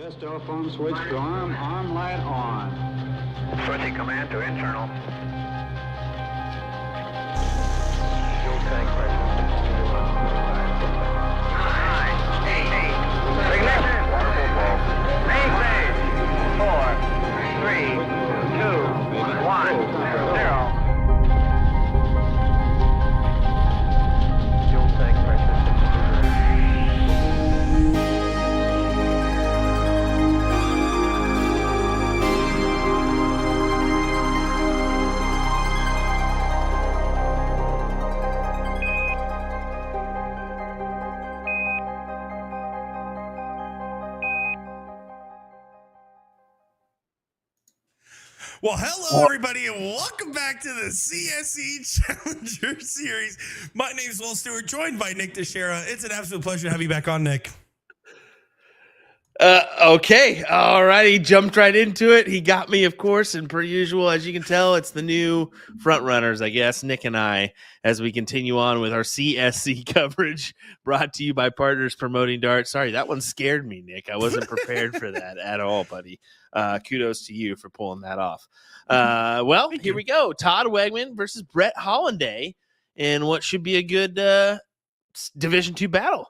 Test telephone switch to arm light on. Switching command to internal. Fuel tank pressure. 9, 8. Ignition. Maintain. 4, 3, 2, 1, 0. Fuel tank pressure. Well, hello, everybody, and welcome back to the CSC Challenger Series. My name is Will Stewart, joined by Nick Teixeira. It's an absolute pleasure to have you back on, Nick. Okay. All right. He jumped right into it. He got me, of course, and per usual, as you can tell, it's the new front runners, I guess, Nick and I, as we continue on with our CSC coverage brought to you by Partners Promoting Darts. Sorry, that one scared me, Nick. I wasn't prepared for that at all, buddy. Kudos to you for pulling that off. Well, here we go. Todd Wiegman versus Brett Hollinday in what should be a good Division II battle.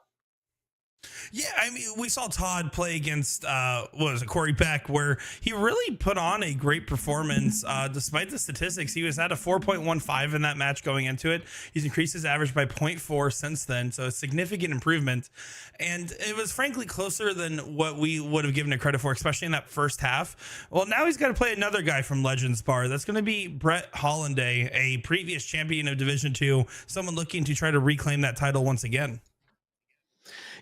Yeah, I mean, we saw Todd play against, Corey Beck, where he really put on a great performance. Despite the statistics, he was at a 4.15 in that match going into it. He's increased his average by 0.4 since then, so a significant improvement. And it was frankly closer than what we would have given it credit for, especially in that first half. Well, now he's got to play another guy from Legends Bar. That's going to be Brett Hollinday, a previous champion of Division II, someone looking to try to reclaim that title once again.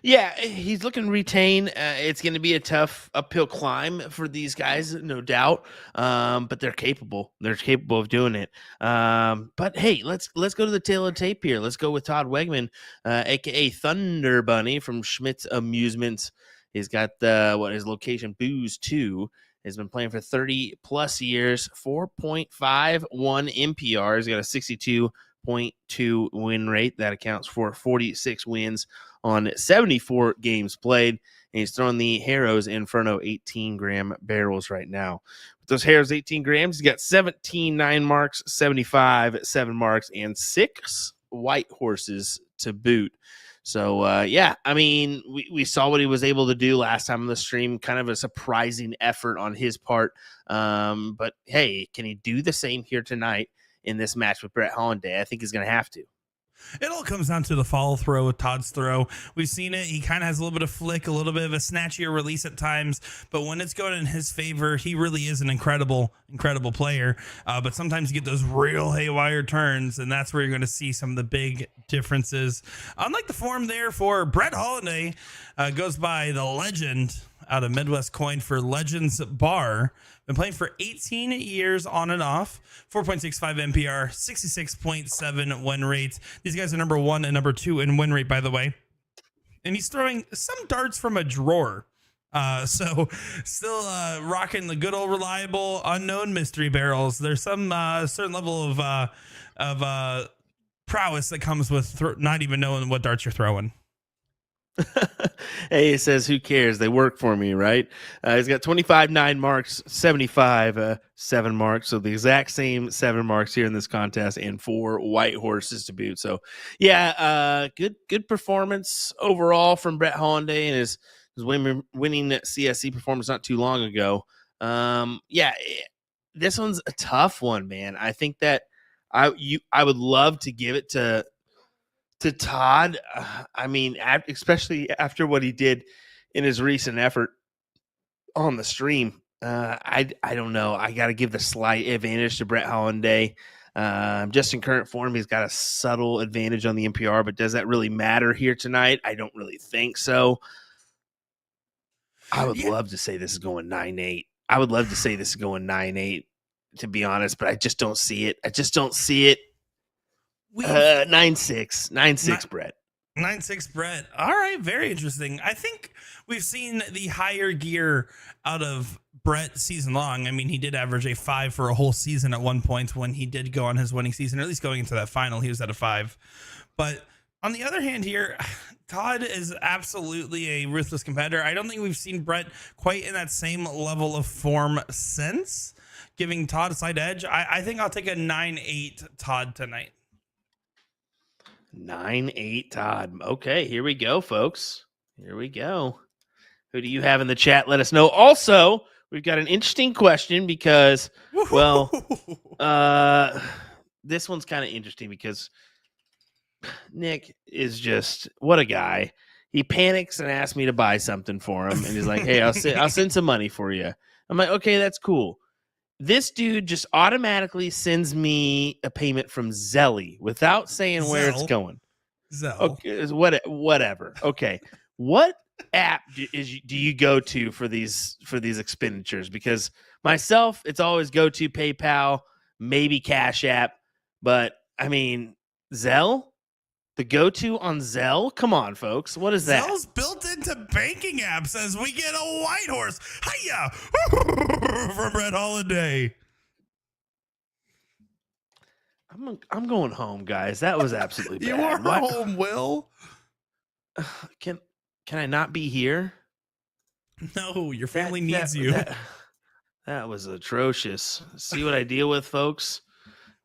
Yeah, he's looking to retain. It's going to be a tough uphill climb for these guys, no doubt. But they're capable. They're capable of doing it. But hey, let's go to the tail of the tape here. Let's go with Todd Wiegman, aka Thunder Bunny from Schmidt's Amusements. He's got his location Booze 2. Has been playing for 30 plus years, 4.51 MPR. He's got a 62.2 win rate. That accounts for 46 wins on 74 games played, and he's throwing the Harrows Inferno 18-gram barrels right now. With those Harrows 18 grams, he's got 17 9 marks, 75 7 marks, and 6 white horses to boot. So, yeah, I mean, we saw what he was able to do last time on the stream, kind of a surprising effort on his part. But, hey, can he do the same here tonight in this match with Brett Hollinday? I think he's going to have to. It all comes down to the follow throw with Todd's throw. We've seen it. He kind of has a little bit of flick, a little bit of a snatchier release at times, but when it's going in his favor, he really is an incredible player. But sometimes you get those real haywire turns, and that's where you're going to see some of the big differences. Unlike the form there for Brett Hollinday, goes by the legend out of Midwest, coined for Legends Bar. Been playing for 18 years on and off, 4.65 MPR, 66.7 win rate. These guys are number 1 and number 2 in win rate, by the way. And he's throwing some darts from a drawer. So still rocking the good old reliable unknown mystery barrels. There's some certain level of prowess that comes with not even knowing what darts you're throwing. Hey, it says, who cares? They work for me, right? He's got 25 9 marks, 75 7 marks. So the exact same 7 marks here in this contest and 4 white horses to boot. So, yeah, good performance overall from Brett Hollinday and his winning CSC performance not too long ago. Yeah, this one's a tough one, man. I think that I would love to give it to Todd. I mean, especially after what he did in his recent effort on the stream. I don't know. I got to give the slight advantage to Brett Hollinday. Just in current form, he's got a subtle advantage on the NPR, but does that really matter here tonight? I don't really think so. I would love to say this is going 9-8. I would love to say this is going 9-8, to be honest, but I just don't see it. 9-6, Brett. 9-6 Brett. All right, very interesting. I think we've seen the higher gear out of Brett season long. I mean, he did average a 5 for a whole season at one point when he did go on his winning season, or at least going into that final, he was at a 5. But on the other hand here, Todd is absolutely a ruthless competitor. I don't think we've seen Brett quite in that same level of form since, giving Todd a slight edge. I think I'll take a 9-8 Todd tonight. 9-8 Todd. Okay, here we go, folks. Here we go. Who do you have in the chat? Let us know. Also, we've got an interesting question because, well, this one's kind of interesting because Nick is just, what a guy. He panics and asks me to buy something for him, and he's like, "Hey, I'll send some money for you." I'm like, "Okay, that's cool." This dude just automatically sends me a payment from Zelly without saying where it's going. Zelle. Okay, whatever. Okay, what app do you go to for these expenditures? Because myself, it's always go to PayPal, maybe Cash App, but I mean Zelle. The go-to on Zelle? Come on, folks. What is that? Zelle's built into banking apps as we get a white horse. Hiya! From Red Hollinday. I'm going home, guys. That was absolutely bad. You are home, Will. Can I not be here? No, your family needs you. That was atrocious. See what I deal with, folks?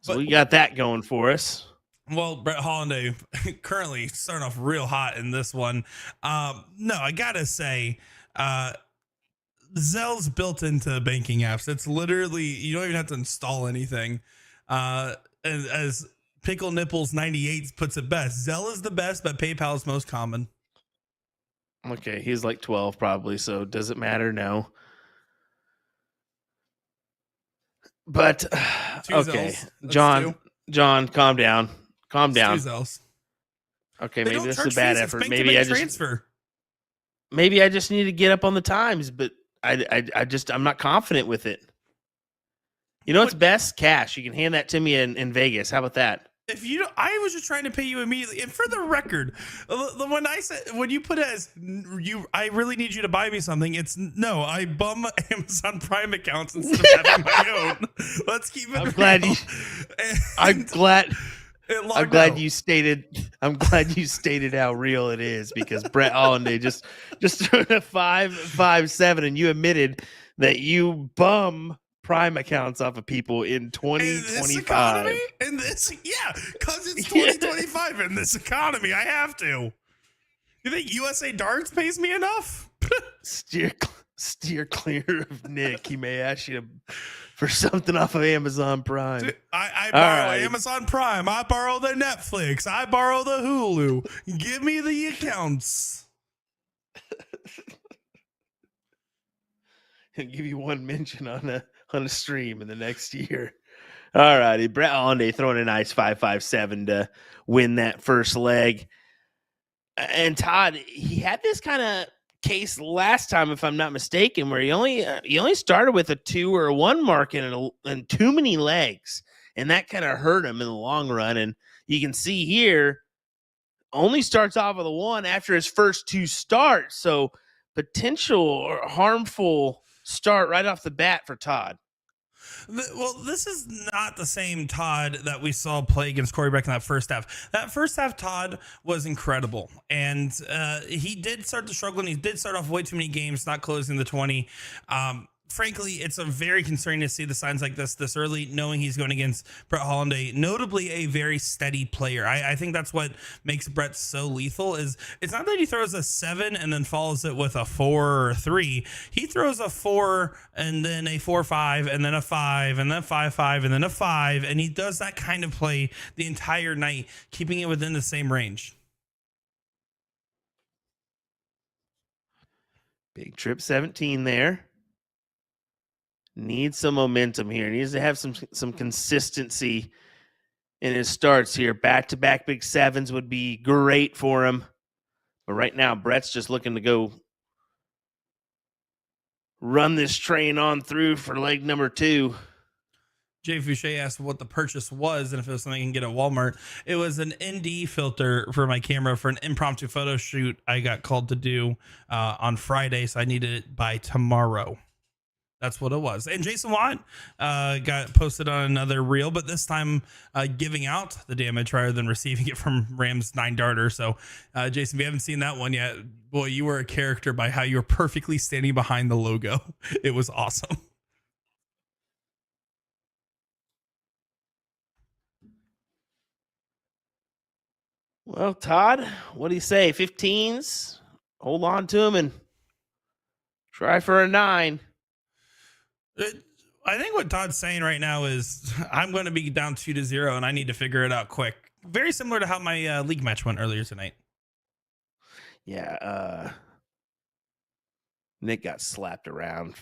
So we got that going for us. Well, Brett Hollinday currently starting off real hot in this one. No, I gotta say, Zelle's built into banking apps. It's literally, you don't even have to install anything. As Pickle Nipples 98 puts it best, Zelle is the best, but PayPal is most common. Okay, he's like 12 probably, so does it matter? No. But okay, John, calm down. Calm down. Okay, maybe this is a bad effort. Maybe I just need to get up on the times, but I'm not confident with it. You know what's best? Cash. You can hand that to me in Vegas. How about that? If you don't, I was just trying to pay you immediately. And for the record, when you put it as I really need you to buy me something, it's no, I bum Amazon Prime accounts instead of having my own. Let's keep it. I'm glad you stated how real it is, because Brett Hollinday just threw a 557, and you admitted that you bum Prime accounts off of people in 2025. Because it's 2025 in this economy. I have to. You think USA Darts pays me enough? Steer clear of Nick. He may ask you for something off of Amazon Prime. Dude, I borrow Amazon Prime. I borrow the Netflix. I borrow the Hulu. Give me the accounts. I'll give you one mention on a stream in the next year. All righty. Brett Hollinday throwing a nice 557 to win that first leg. And Todd, he had this kind of case last time, if I'm not mistaken, where he only started with a 2 or a 1 mark and too many legs, and that kind of hurt him in the long run. And you can see here, only starts off with a 1 after his first 2 starts. So potential or harmful start right off the bat for Todd. Well, this is not the same Todd that we saw play against Corey Beck in that first half. That first half, Todd was incredible. And he did start to struggle, and he did start off way too many games, not closing the 20. Frankly, it's a very concerning to see the signs like this early, knowing he's going against Brett Hollinday, notably a very steady player. I think that's what makes Brett so lethal. Is it's not that he throws a 7 and then follows it with a 4 or a 3. He throws a 4 and then a 4-5 and then a 5 and then 5-5 and then a 5, and he does that kind of play the entire night, keeping it within the same range. Big Trip 17 there. Needs some momentum here. Needs to have some consistency in his starts here. Back-to-back big 7s would be great for him. But right now, Brett's just looking to go run this train on through for leg number 2. Jay Fouché asked what the purchase was and if it was something I can get at Walmart. It was an ND filter for my camera for an impromptu photo shoot I got called to do on Friday, so I needed it by tomorrow. That's what it was. And Jason Watt got posted on another reel, but this time giving out the damage rather than receiving it from Ram's 9-darter. So, Jason, if you haven't seen that one yet, boy, you were a character by how you were perfectly standing behind the logo. It was awesome. Well, Todd, what do you say? 15s? Hold on to them and try for a 9. I think what Todd's saying right now is I'm going to be down 2-0 and I need to figure it out quick. Very similar to how my league match went earlier tonight. Yeah, Nick got slapped around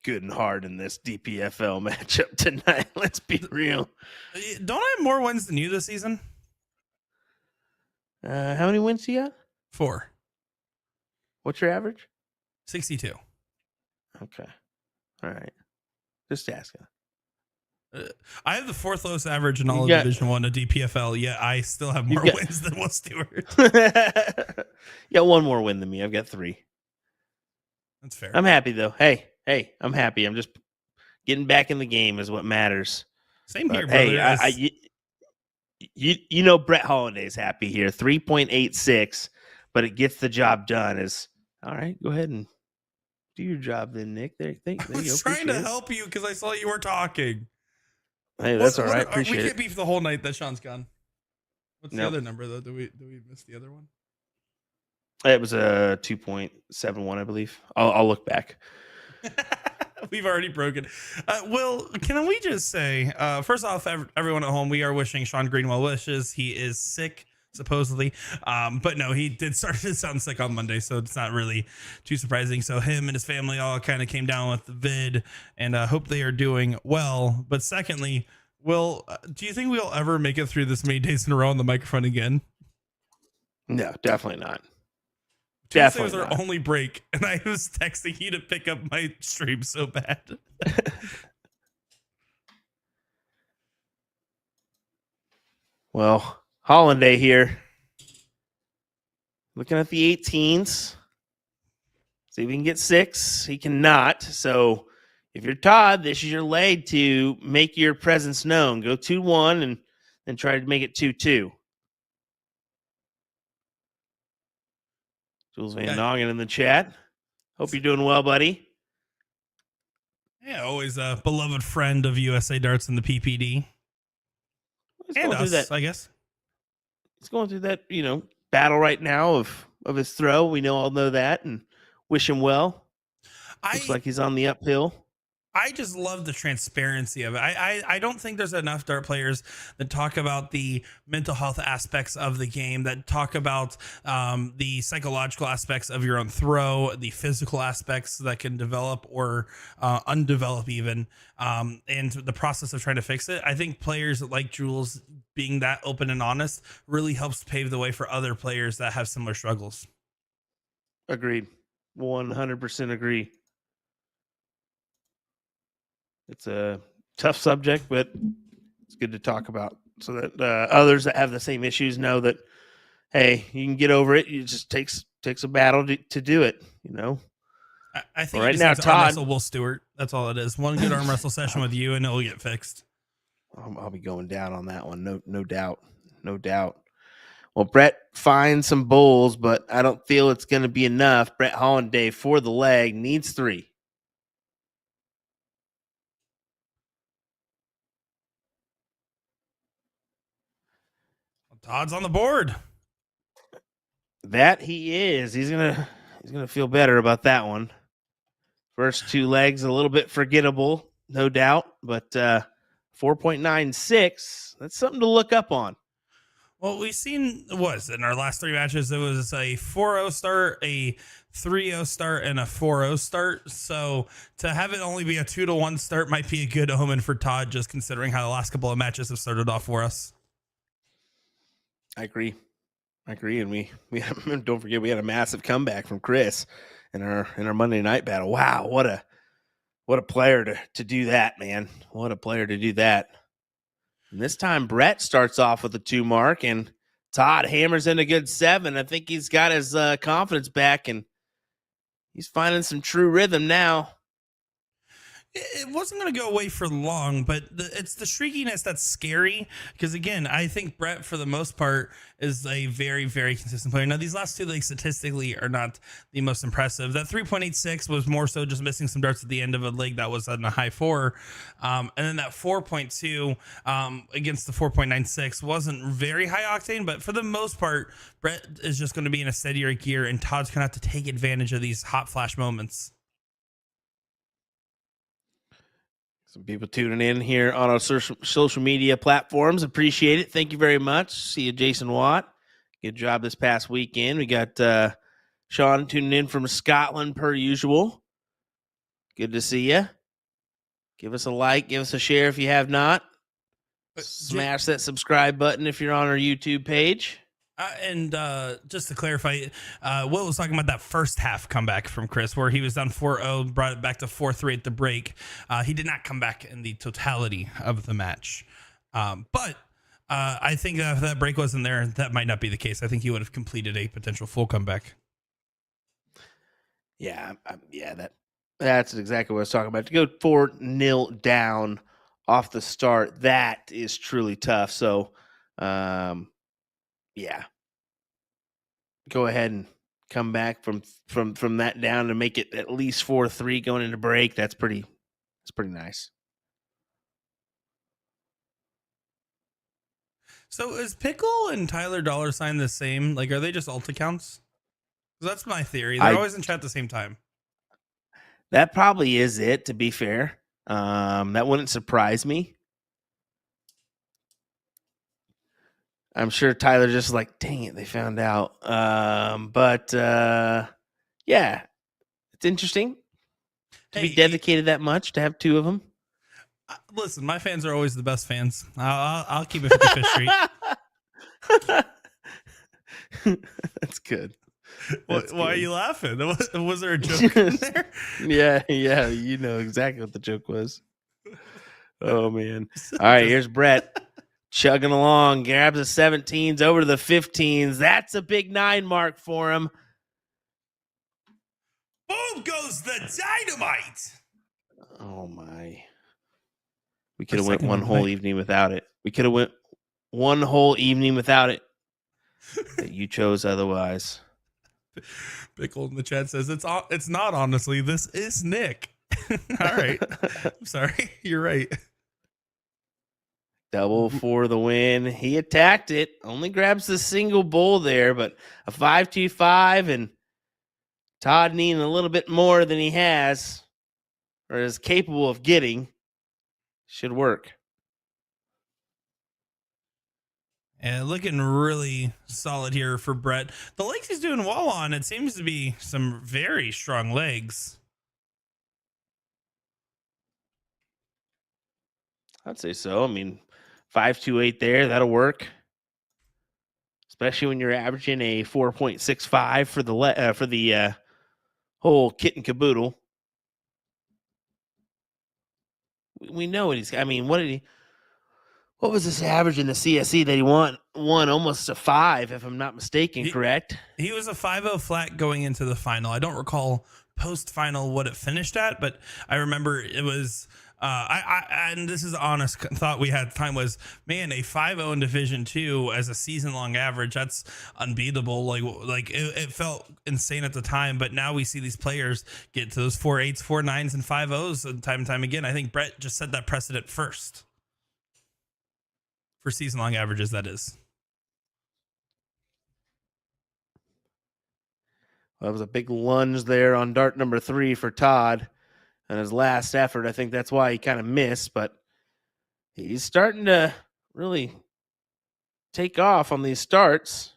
good and hard in this DPFL matchup tonight. Let's be real. Don't I have more wins than you this season? How many wins you got? 4. What's your average? 62. Okay. All right. Just asking. I have the 4th lowest average in all of got- Division 1 of DPFL, yet I still have more got- wins than Will Stewart. You got one more win than me. I've got 3. That's fair. I'm happy though. Hey, I'm happy. I'm just getting back in the game is what matters. Same here, But, brother. hey, you know Brett Hollinday's happy here. 3.86, but it gets the job done. Is all right. Go ahead and do your job then, Nick. There I you go. was trying to Appreciate it. help you because I saw you were talking. Hey, that's all right. We Appreciate can't it. beef the whole night that Sean's gone. What's the Nope. other number though? Do we miss the other one? It was a 2.71, I believe. I'll look back. We've already broken. Will, can we just say, first off, everyone at home, we are wishing Sean Greenwell wishes. He is sick, supposedly. But no, he did start to sound sick on Monday, so it's not really too surprising. So him and his family all kind of came down with the vid, and hope they are doing well. But secondly, Will, do you think we'll ever make it through this many days in a row on the microphone again? No, definitely not. Tuesday was Definitely our not. only break, and I was texting you to pick up my stream so bad. Well, Hollinday here. Looking at the 18s. See if we can get 6. He cannot. So if you're Todd, this is your leg to make your presence known. Go 2-1 and then try to make it 2-2. Jules Van Yeah. Dongen in the chat. Hope you're doing well, buddy. Yeah, always a beloved friend of USA Darts and the PPD. He's And going through us, that. I guess. He's going through that, battle right now of his throw. We all know that, and wish him well. Looks like he's on the uphill. I just love the transparency of it. I don't think there's enough dart players that talk about the mental health aspects of the game, that talk about the psychological aspects of your own throw, the physical aspects that can develop or undevelop even, and the process of trying to fix it. I think players like Jules being that open and honest really helps pave the way for other players that have similar struggles. Agreed. 100% agree. It's a tough subject, but it's good to talk about so that others that have the same issues know that, hey, you can get over it. It just takes a battle to do it, I think Right you just now, need to arm Todd- wrestle Will Stewart. That's all it is. One good arm wrestle session with you, and it'll get fixed. I'll be going down on that one. No doubt. No doubt. Well, Brett finds some bowls, but I don't feel it's going to be enough. Brett Hollinday for the leg needs 3. Todd's on the board. That he is. He's gonna feel better about that one. First 2 legs a little bit forgettable, no doubt, but 4.96. That's something to look up on. Well, we've seen in our last 3 matches, it was a 4-0 start, a 3-0 start, and a 4-0 start. So to have it only be a 2-1 start might be a good omen for Todd, just considering how the last couple of matches have started off for us. I agree. And we don't forget we had a massive comeback from Chris in our Monday night battle. Wow, what a player to do that, man. What a player to do that. And this time Brett starts off with a 2 mark and Todd hammers in a good 7. I think he's got his confidence back and he's finding some true rhythm now. It wasn't going to go away for long, but it's the streakiness that's scary. Because again, I think Brett, for the most part, is a very, very consistent player. Now, these last two leagues statistically are not the most impressive. That 3.86 was more so just missing some darts at the end of a league that was in a high 4. And then that 4.2 against the 4.96 wasn't very high octane, but for the most part, Brett is just going to be in a steadier gear, and Todd's going to have to take advantage of these hot flash moments. Some people tuning in here on our social media platforms. Appreciate it. Thank you very much. See you, Jason Watt. Good job this past weekend. We got Sean tuning in from Scotland per usual. Good to see you. Give us a like. Give us a share if you have not. Smash that subscribe button if you're on our YouTube page. And just to clarify, Will was talking about that first half comeback from Chris, where he was down 4-0, brought it back to 4-3 at the break. He did not come back in the totality of the match. But I think if that break wasn't there, that might not be the case. I think he would have completed a potential full comeback. Yeah, that's exactly what I was talking about. To go 4-0 down off the start, that is truly tough. So, yeah, go ahead and come back from that down to make it at least 4-3 going into break. That's pretty nice. So is Pickle and Tyler $sign the same? Like, are they just alt accounts? That's my theory. They're always in chat at the same time. That probably is it, to be fair. That wouldn't surprise me. I'm sure Tyler just like, dang it, they found out. But yeah, it's interesting to be dedicated that much, to have two of them. Listen, my fans are always the best fans. I'll keep it 50-50 street. That's good. Why are you laughing? Was there a joke in there? Yeah, you know exactly what the joke was. Oh, man. All right, here's Brett. Chugging along, grabs the 17s over to the 15s. That's a big 9 mark for him. Boom goes the dynamite. Oh, my. We could have went one whole evening without it. That you chose otherwise. Pickle in the chat says, it's not, honestly. This is Nick. All right. I'm sorry. You're right. Double for the win. He attacked it. Only grabs the single bull there, but a 5-2-5, and Todd needing a little bit more than he has or is capable of getting. Should work. And looking really solid here for Brett. The legs he's doing well on, it seems to be some very strong legs. I'd say so. I mean, 5-2-8 there, that'll work. Especially when you're averaging a 4.65 for the whole kit and caboodle. We know what he's. I mean, what was this average in the CSC that he won almost a 5, if I'm not mistaken, correct? He was a 5-0 flat going into the final. I don't recall post-final what it finished at, but I remember it was and this is an honest thought we had at the time was, man, a 5-0 in Division 2 as a season-long average, that's unbeatable. Like it felt insane at the time, but now we see these players get to those 4-8s, 4-9s, and 5-0s time and time again. I think Brett just set that precedent first. For season-long averages, that is. Well, that was a big lunge there on dart number 3 for Todd. And his last effort, I think that's why he kind of missed. But he's starting to really take off on these starts.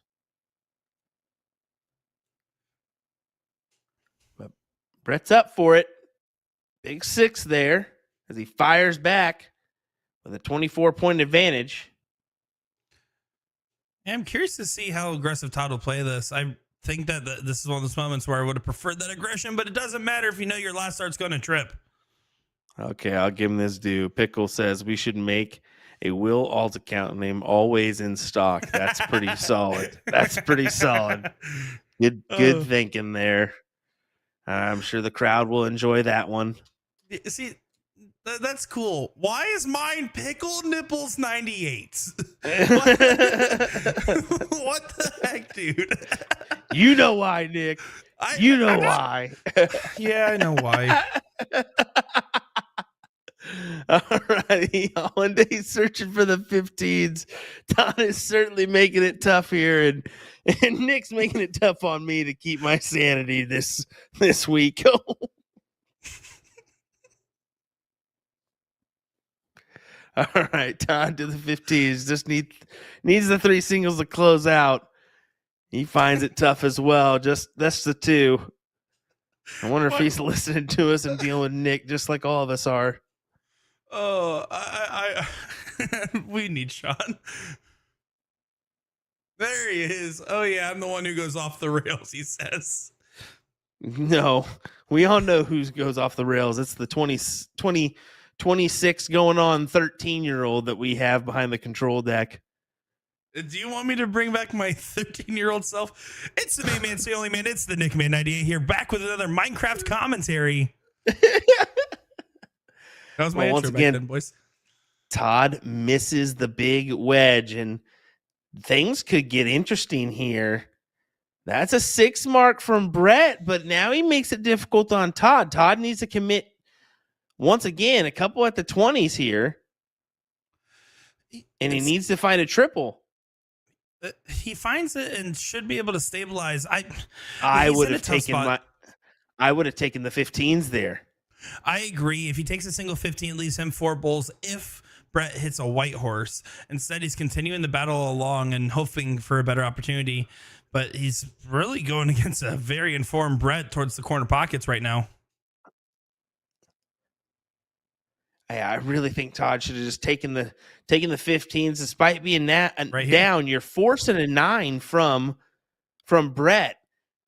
But Brett's up for it. Big 6 there as he fires back with a 24-point advantage. I'm curious to see how aggressive Todd will play this. I think that this is one of those moments where I would have preferred that aggression, but it doesn't matter if you know your last start's going to trip. Okay, I'll give him this due. Pickle says we should make a Will alt account name always in stock. That's pretty solid. That's pretty solid. Good thinking there. I'm sure the crowd will enjoy that one. See, That's cool. Why is mine Pickle Nipples 98? What the heck, dude? You know why, Nick. You know why. Yeah, I know why. All righty. Hollinday searching for the 15s. Todd is certainly making it tough here, and Nick's making it tough on me to keep my sanity this week. All right, Todd to the 15s. Just needs the 3 singles to close out. He finds it tough as well. That's the 2. I wonder if he's listening to us and dealing with Nick just like all of us are. Oh, I we need Sean. There he is. Oh yeah, I'm the one who goes off the rails, he says. No, we all know who goes off the rails. It's the 26 going on 13-year-old that we have behind the control deck. Do you want me to bring back my 13-year-old self? It's the main man, it's the only man. It's the Nick Man 98 here, back with another Minecraft commentary. That was my intro once back again, then, boys. Todd misses the big wedge, and things could get interesting here. That's a 6 mark from Brett, but now he makes it difficult on Todd. Todd needs to commit once again a couple at the 20s here, and he needs to find a triple. He finds it and should be able to stabilize. I would have taken the 15s there. I agree. If he takes a single 15, it leaves him 4 bulls. If Brett hits a white horse, instead he's continuing the battle along and hoping for a better opportunity. But he's really going against a very informed Brett towards the corner pockets right now. I really think Todd should have just taken the 15s, despite being down. You're forcing a 9 from Brett.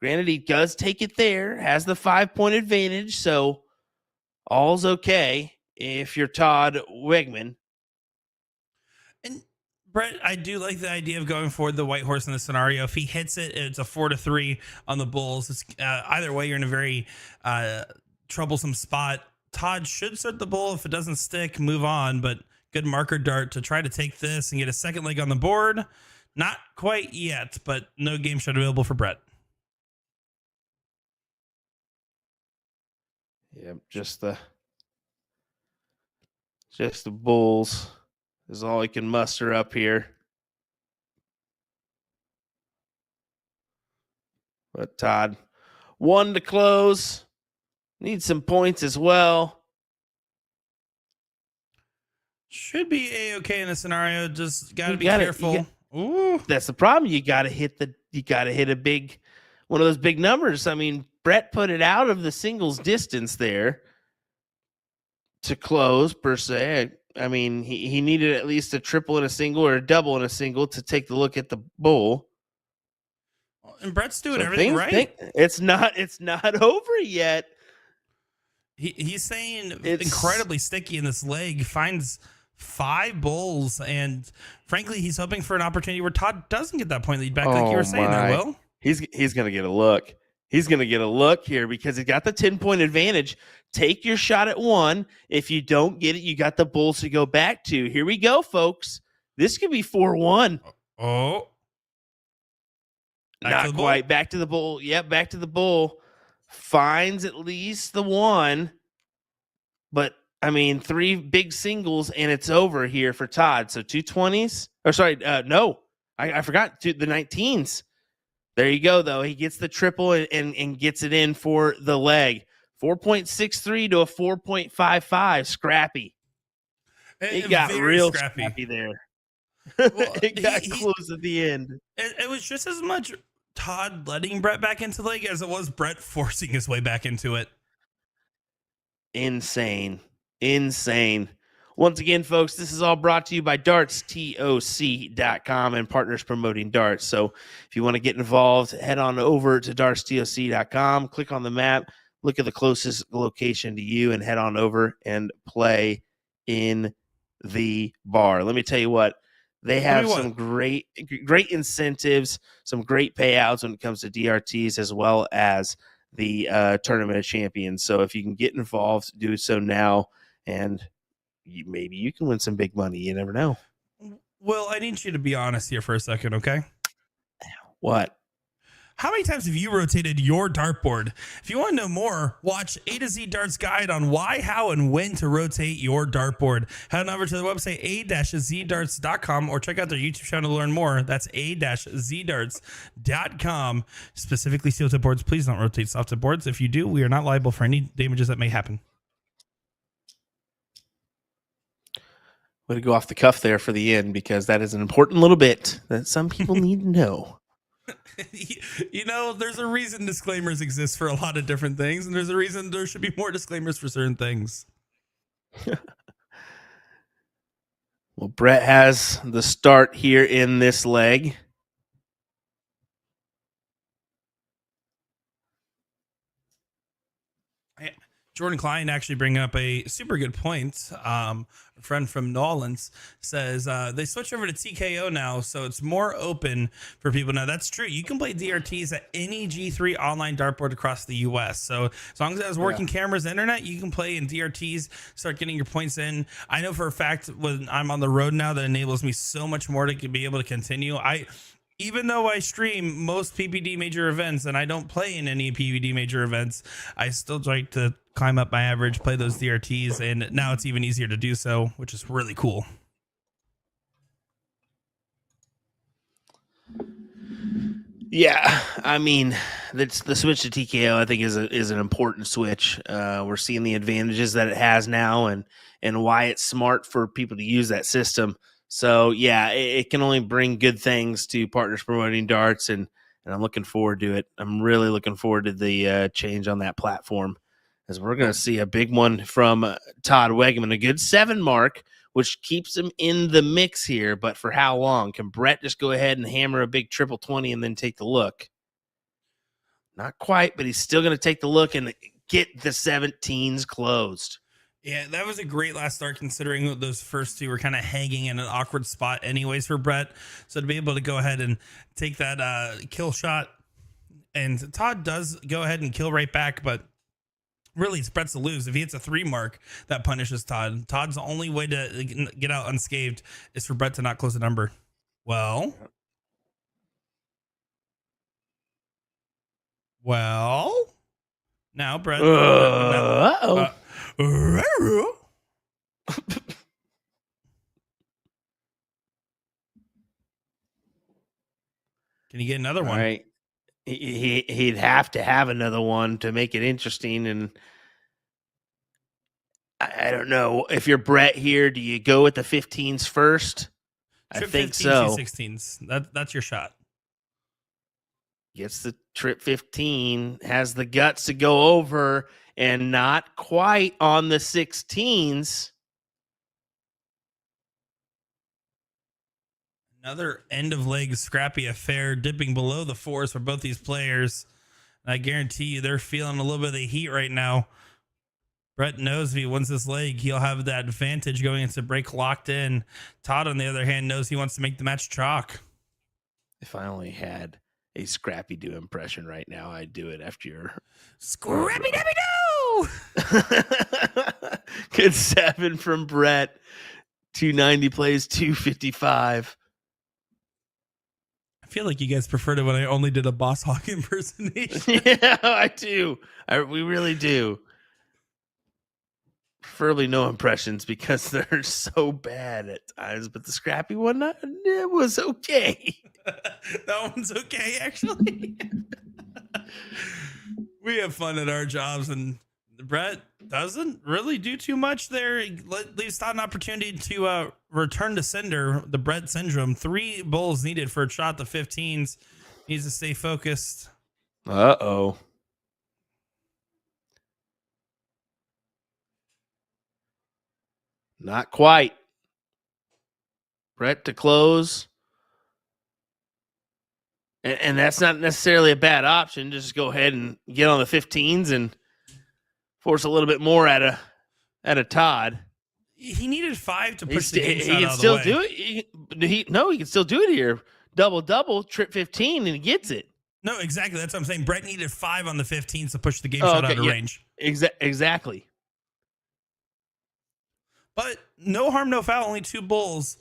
Granted, he does take it there, has the 5-point advantage, so all's okay if you're Todd Wiegman. And Brett, I do like the idea of going forward the white horse in the scenario. If he hits it, it's a 4-3 on the bulls. It's, either way, you're in a very troublesome spot. Todd should start the bull. If it doesn't stick, move on. But good marker dart to try to take this and get a second leg on the board. Not quite yet, but no game shot available for Brett. Yep, just the bulls is all he can muster up here. But Todd, 1 to close. Needs some points as well. Should be A-okay in the scenario. Just gotta be careful. Ooh. That's the problem. You gotta hit a big one of those big numbers. I mean, Brett put it out of the singles distance there to close, per se. I mean, he needed at least a triple and a single or a double and a single to take the look at the bull. And Brett's doing everything right. It's not over yet. He's saying it's incredibly sticky in this leg. Finds 5 bulls, and frankly, he's hoping for an opportunity where Todd doesn't get that point lead back, like you were saying there, Will. He's gonna get a look. He's gonna get a look here because he got the 10-point advantage. Take your shot at 1. If you don't get it, you got the bulls to go back to. Here we go, folks. This could be 4-1. Oh, not quite. Back to the bull. Yep, back to the bull. Finds at least the 1, but I mean 3 big singles and it's over here for Todd. So 2 20s, or sorry, no, I forgot the 19s. There you go, though. He gets the triple and gets it in for the leg. 4.63 to a 4.55. Scrappy. It got real scrappy there. Well, it got close at the end. It was just as much Todd letting Brett back into the leg as it was Brett forcing his way back into it. Insane. Once again, folks, this is all brought to you by dartstoc.com and partners promoting darts. So if you want to get involved, head on over to dartstoc.com, click on the map, look at the closest location to you, and head on over and play in the bar. Let me tell you what. They have some great incentives, some great payouts when it comes to DRTs, as well as the Tournament of Champions. So if you can get involved, do so now. and maybe you can win some big money. You never know. Well, I need you to be honest here for a second, okay? What? How many times have you rotated your dartboard? If you want to know more, watch A to Z Darts guide on why, how, and when to rotate your dartboard. Head on over to the website a-zdarts.com or check out their YouTube channel to learn more. That's a-zdarts.com. Specifically steel tip boards. Please don't rotate soft tip boards. If you do, we are not liable for any damages that may happen. Way to go off the cuff there for the end, because that is an important little bit that some people need to know. You know, there's a reason disclaimers exist for a lot of different things, and there's a reason there should be more disclaimers for certain things. Well, Brett has the start here in this leg. Jordan Klein actually bring up a super good point. A friend from New Orleans says they switch over to TKO now, so it's more open for people. Now, that's true. You can play DRTs at any G3 online dartboard across the U.S. So as long as it has working cameras and internet, you can play in DRTs, start getting your points in. I know for a fact when I'm on the road now, that enables me so much more to be able to continue. Even though I stream most PPD major events and I don't play in any PPD major events, I still try to climb up my average, play those DRTs, and now it's even easier to do so, which is really cool. Yeah, I mean, the switch to TKO, I think, is an important switch. We're seeing the advantages that it has now, and why it's smart for people to use that system. So yeah, it can only bring good things to Partners Promoting Darts, and I'm looking forward to it. I'm really looking forward to the change on that platform, as we're going to see a big one from Todd Wiegman, a good 7 mark, which keeps him in the mix here. But for how long? Can Brett just go ahead and hammer a big triple 20 and then take the look? Not quite, but he's still going to take the look and get the 17s closed. Yeah, that was a great last start, considering those first two were kind of hanging in an awkward spot anyways for Brett. So to be able to go ahead and take that kill shot, and Todd does go ahead and kill right back, but really it's Brett's to lose. If he hits a 3 mark, that punishes Todd. Todd's only way to get out unscathed is for Brett to not close the number. Well, now Brett. Can you get another one? All right. He'd have to have another one to make it interesting. And I don't know. If you're Brett here, do you go with the 15s first? Trip I think 15s, so. 16s. That's your shot. Gets the trip 15, has the guts to go over, and not quite on the 16s. Another end of leg scrappy affair, dipping below the 4s for both these players. I guarantee you they're feeling a little bit of the heat right now. Brett knows if he wins this leg, he'll have that advantage going into break locked in. Todd, on the other hand, knows he wants to make the match chalk. If I only had a Scrappy Doo impression right now, I'd do it after your Scrappy Doo! Good 7 from Brett. 290 plays 255. I feel like you guys preferred it when I only did a Boss Hawk impersonation. Yeah, I do. We really do. Preferably no impressions, because they're so bad at times. But the Scrappy one, it was okay. That one's okay, actually. We have fun at our jobs, and Brett doesn't really do too much there. He leaves Todd an opportunity to return to sender, the Brett syndrome. 3 bowls needed for a shot to 15s. Needs to stay focused. Uh-oh. Not quite. Brett to close. And that's not necessarily a bad option. Just go ahead and get on the 15s and force a little bit more at a Todd. He needed 5 to push the game he shot can out of still the way. do it. He can still do it here. Double, trip 15, and he gets it. No, exactly. That's what I'm saying. Brett needed 5 on the 15s to push the game shot out of range. Exactly. But no harm, no foul. Only 2 bulls.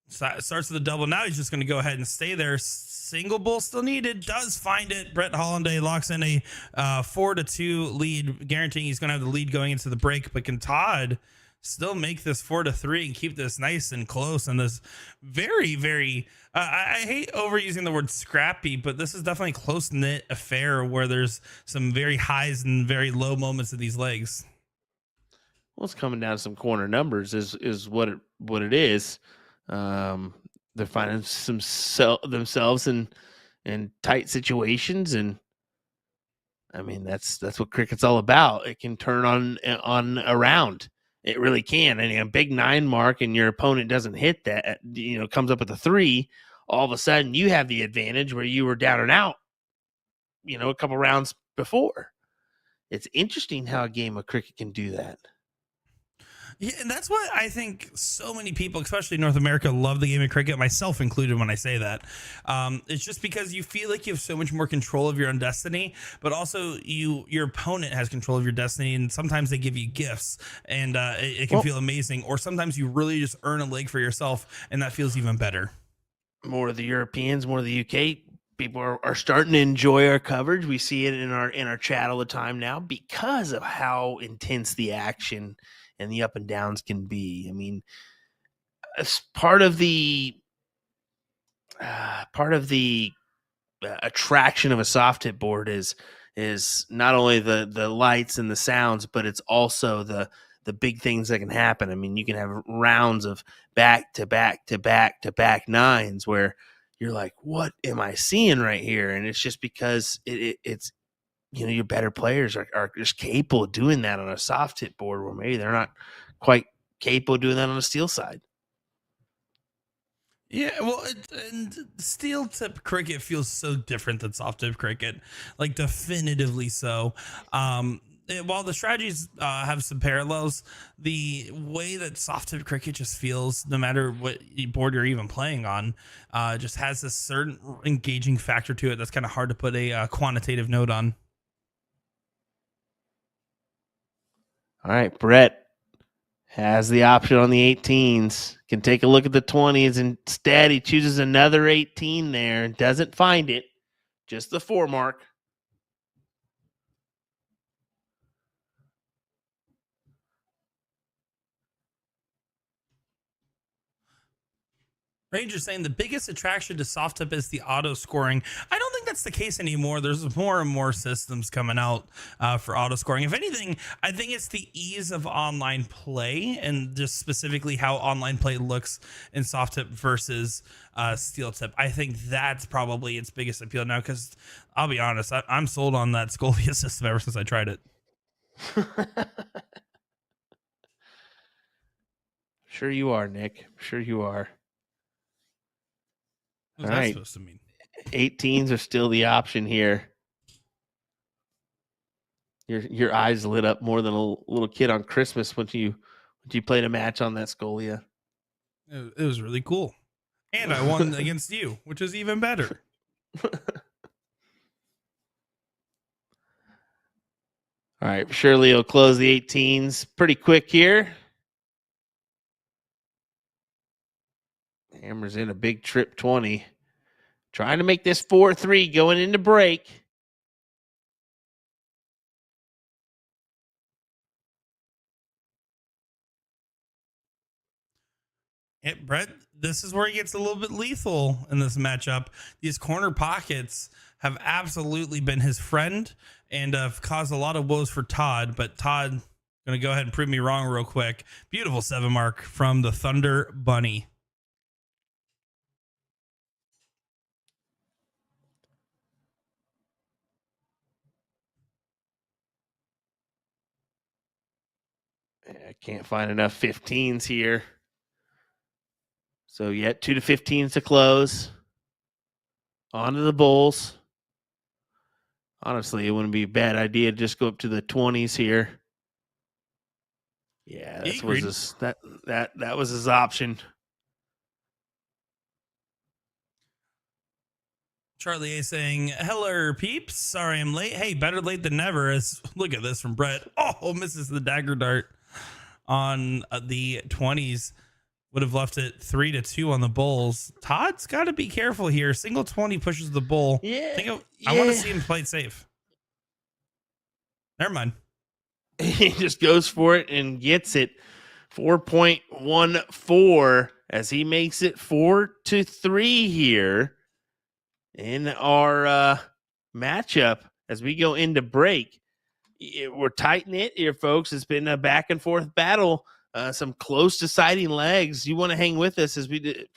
Starts with a double. Now he's just going to go ahead and stay there. Single bull still needed. Does find it. Brett Hollinday locks in a 4-2 lead, guaranteeing he's going to have the lead going into the break. But can Todd still make this 4-3 and keep this nice and close? And this very, very, I hate overusing the word scrappy, but this is definitely a close knit affair where there's some very highs and very low moments of these legs. Well, it's coming down to some corner numbers is what it is. They're finding themselves in tight situations, and I mean that's what cricket's all about. It can turn on around. It really can. And a big 9 mark, and your opponent doesn't hit that. Comes up with a 3. All of a sudden, you have the advantage where you were down and out. A couple rounds before. It's interesting how a game of cricket can do that. Yeah, and that's what I think so many people, especially in North America, love the game of cricket, myself included when I say that. It's just because you feel like you have so much more control of your own destiny, but also your opponent has control of your destiny, and sometimes they give you gifts, and it can feel amazing, or sometimes you really just earn a leg for yourself, and that feels even better. More of the Europeans, more of the UK people are starting to enjoy our coverage. We see it in our chat all the time now because of how intense the action and the up and downs can be. I mean, as part of the attraction of a soft hit board is not only the lights and the sounds, but it's also the big things that can happen. I mean, you can have rounds of back to back to back to back 9s where you're like, what am I seeing right here? And it's just because it's your better players are just capable of doing that on a soft hit board, where maybe they're not quite capable of doing that on a steel side. Yeah, well, and steel tip cricket feels so different than soft tip cricket, like definitively so. While the strategies have some parallels, the way that soft tip cricket just feels, no matter what board you're even playing on, just has this certain engaging factor to it that's kind of hard to put a quantitative note on. All right, Brett has the option on the 18s. Can take a look at the 20s. Instead, he chooses another 18 there and doesn't find it. Just the 4 mark. Ranger's saying the biggest attraction to soft tip is the auto scoring. I don't think that's the case anymore. There's more and more systems coming out for auto scoring. If anything, I think it's the ease of online play, and just specifically how online play looks in soft tip versus steel tip. I think that's probably its biggest appeal now, because I'll be honest, I'm sold on that Scolia system ever since I tried it. Sure you are, Nick. Sure you are. What's that supposed to mean? 18s are still the option here. Your eyes lit up more than a little kid on Christmas when you played a match on that Scolia. It was really cool. And I won against you, which is even better. All right, Shirley will close the 18s pretty quick here. Hammers in a big trip 20. Trying to make this 4-3 going into break. Yeah, Brett, this is where he gets a little bit lethal in this matchup. These corner pockets have absolutely been his friend and have caused a lot of woes for Todd. But Todd, going to go ahead and prove me wrong real quick. Beautiful 7 mark from the Thunder Bunny. I can't find enough 15s here. So yet 2 to 15s to close. On to the Bulls. Honestly, it wouldn't be a bad idea to just go up to the 20s here. Yeah, that was his option. Charlie A saying, hello, peeps. Sorry I'm late. Hey, better late than never. Look at this from Brett. Oh, misses the dagger dart on the 20s would have left it 3-2 on the Bulls. Todd's got to be careful here. Single 20 pushes the Bull. Yeah, I want to see him play it safe. Never mind. He just goes for it and gets it. 4.14 as he makes it 4-3 here in our matchup as we go into break. We're tight knit here, folks. It's been a back and forth battle. Some close deciding legs. You want to hang with us as we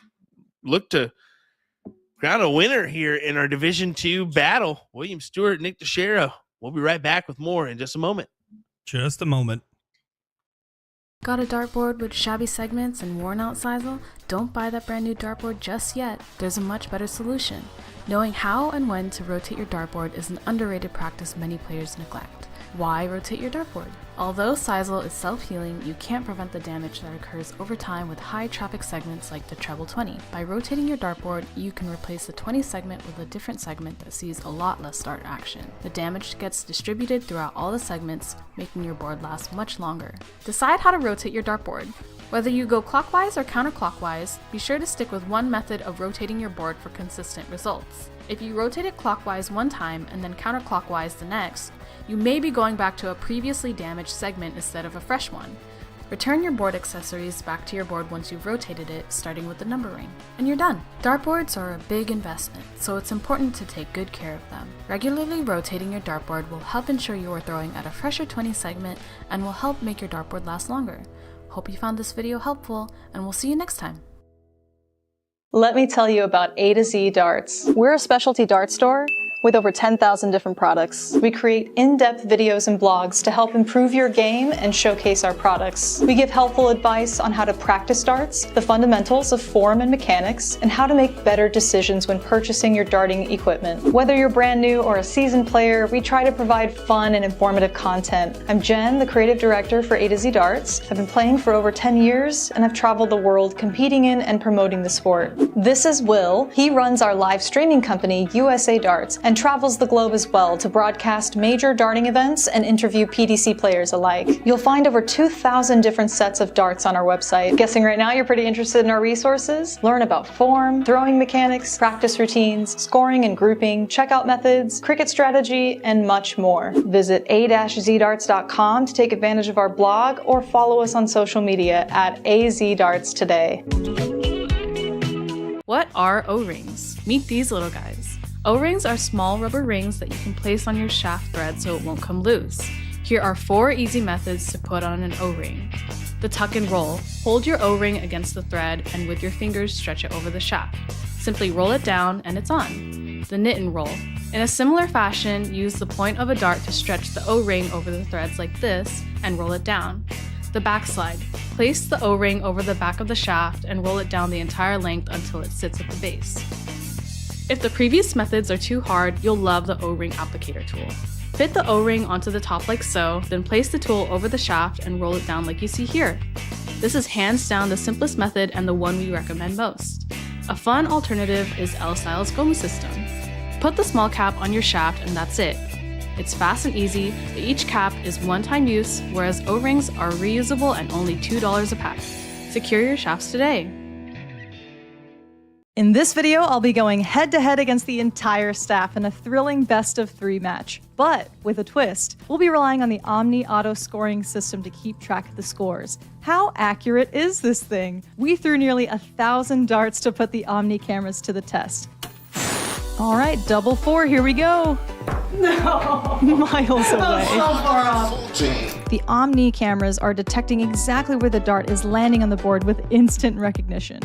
look to crown a winner here in our Division II battle. William Stewart, Nick DeShero. We'll be right back with more in just a moment. Just a moment. Got a dartboard with shabby segments and worn out sisal? Don't buy that brand new dartboard just yet. There's a much better solution. Knowing how and when to rotate your dartboard is an underrated practice many players neglect. Why rotate your dartboard? Although sisal is self-healing, you can't prevent the damage that occurs over time with high traffic segments like the treble 20. By rotating your dartboard, you can replace the 20 segment with a different segment that sees a lot less dart action. The damage gets distributed throughout all the segments, making your board last much longer. Decide how to rotate your dartboard. Whether you go clockwise or counterclockwise, be sure to stick with one method of rotating your board for consistent results. If you rotate it clockwise one time and then counterclockwise the next, you may be going back to a previously damaged segment instead of a fresh one. Return your board accessories back to your board once you've rotated it, starting with the number ring, and you're done. Dartboards are a big investment, so it's important to take good care of them. Regularly rotating your dartboard will help ensure you are throwing at a fresher 20 segment and will help make your dartboard last longer. Hope you found this video helpful, and we'll see you next time. Let me tell you about A to Z Darts. We're a specialty dart store with over 10,000 different products. We create in-depth videos and blogs to help improve your game and showcase our products. We give helpful advice on how to practice darts, the fundamentals of form and mechanics, and how to make better decisions when purchasing your darting equipment. Whether you're brand new or a seasoned player, we try to provide fun and informative content. I'm Jen, the creative director for A to Z Darts. I've been playing for over 10 years and I've traveled the world competing in and promoting the sport. This is Will. He runs our live streaming company, USA Darts, and travels the globe as well to broadcast major darting events and interview PDC players alike. You'll find over 2,000 different sets of darts on our website. Guessing right now you're pretty interested in our resources? Learn about form, throwing mechanics, practice routines, scoring and grouping, checkout methods, cricket strategy, and much more. Visit a-zdarts.com to take advantage of our blog or follow us on social media at azdarts today. What are O-rings? Meet these little guys. O-rings are small rubber rings that you can place on your shaft thread so it won't come loose. Here are 4 easy methods to put on an O-ring. The tuck and roll. Hold your O-ring against the thread and with your fingers stretch it over the shaft. Simply roll it down and it's on. The knit and roll. In a similar fashion, use the point of a dart to stretch the O-ring over the threads like this and roll it down. The backslide. Place the O-ring over the back of the shaft and roll it down the entire length until it sits at the base. If the previous methods are too hard, you'll love the O-ring applicator tool. Fit the O-ring onto the top like so, then place the tool over the shaft and roll it down like you see here. This is hands down the simplest method and the one we recommend most. A fun alternative is L-Style's gum system. Put the small cap on your shaft and that's it. It's fast and easy, but each cap is one-time use, whereas O-rings are reusable and only $2 a pack. Secure your shafts today. In this video, I'll be going head-to-head against the entire staff in a thrilling best-of-3 match. But with a twist, we'll be relying on the Omni auto scoring system to keep track of the scores. How accurate is this thing? We threw nearly 1,000 darts to put the Omni cameras to the test. All right, double 4, here we go. No! Miles away. So far off. The Omni cameras are detecting exactly where the dart is landing on the board with instant recognition.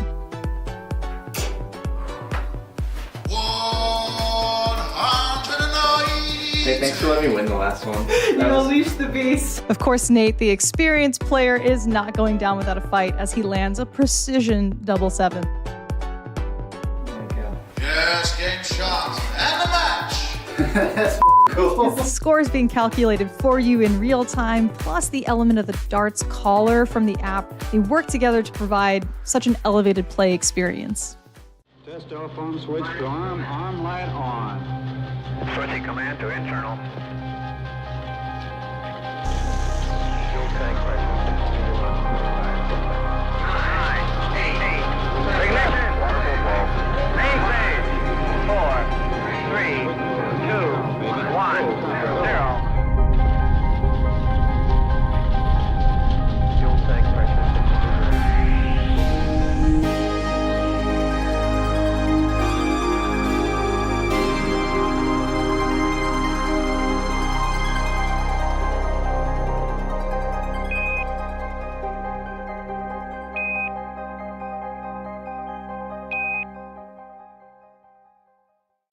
Hey, thanks for letting me win the last one. You unleashed the beast. Of course, Nate, the experienced player, is not going down without a fight as he lands a precision double 7. Yes, game shot and a match. That's cool. The score is being calculated for you in real time, plus the element of the darts caller from the app. They work together to provide such an elevated play experience. Test telephone switch to arm light on. Switching command to internal. Fuel tank pressure 61.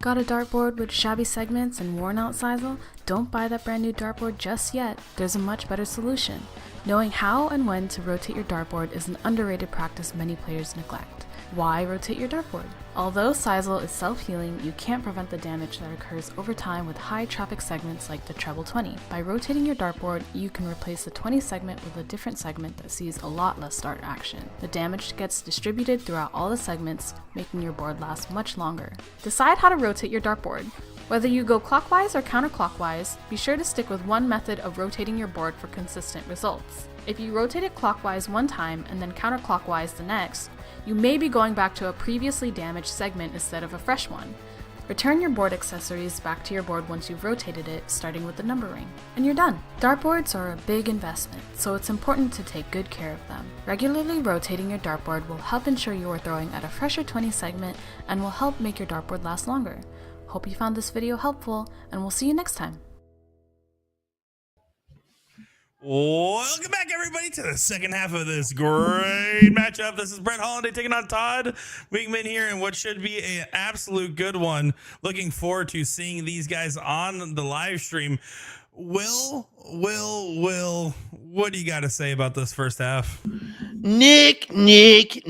Got a dartboard with shabby segments and worn out sisal? Don't buy that brand new dartboard just yet. There's a much better solution. Knowing how and when to rotate your dartboard is an underrated practice many players neglect. Why rotate your dartboard? Although sisal is self-healing, you can't prevent the damage that occurs over time with high traffic segments like the treble 20. By rotating your dartboard, you can replace the 20 segment with a different segment that sees a lot less dart action. The damage gets distributed throughout all the segments, making your board last much longer. Decide how to rotate your dartboard. Whether you go clockwise or counterclockwise, be sure to stick with one method of rotating your board for consistent results. If you rotate it clockwise one time and then counterclockwise the next, you may be going back to a previously damaged segment instead of a fresh one. Return your board accessories back to your board once you've rotated it, starting with the number ring, and you're done. Dartboards are a big investment, so it's important to take good care of them. Regularly rotating your dartboard will help ensure you are throwing at a fresher 20 segment and will help make your dartboard last longer. Hope you found this video helpful, and we'll see you next time. Welcome back, everybody, to the second half of this great matchup. This is Brett Hollinday taking on Todd Wiegman here in what should be an absolute good one. Looking forward to seeing these guys on the live stream. Will, what do you got to say about this first half? Nick. Let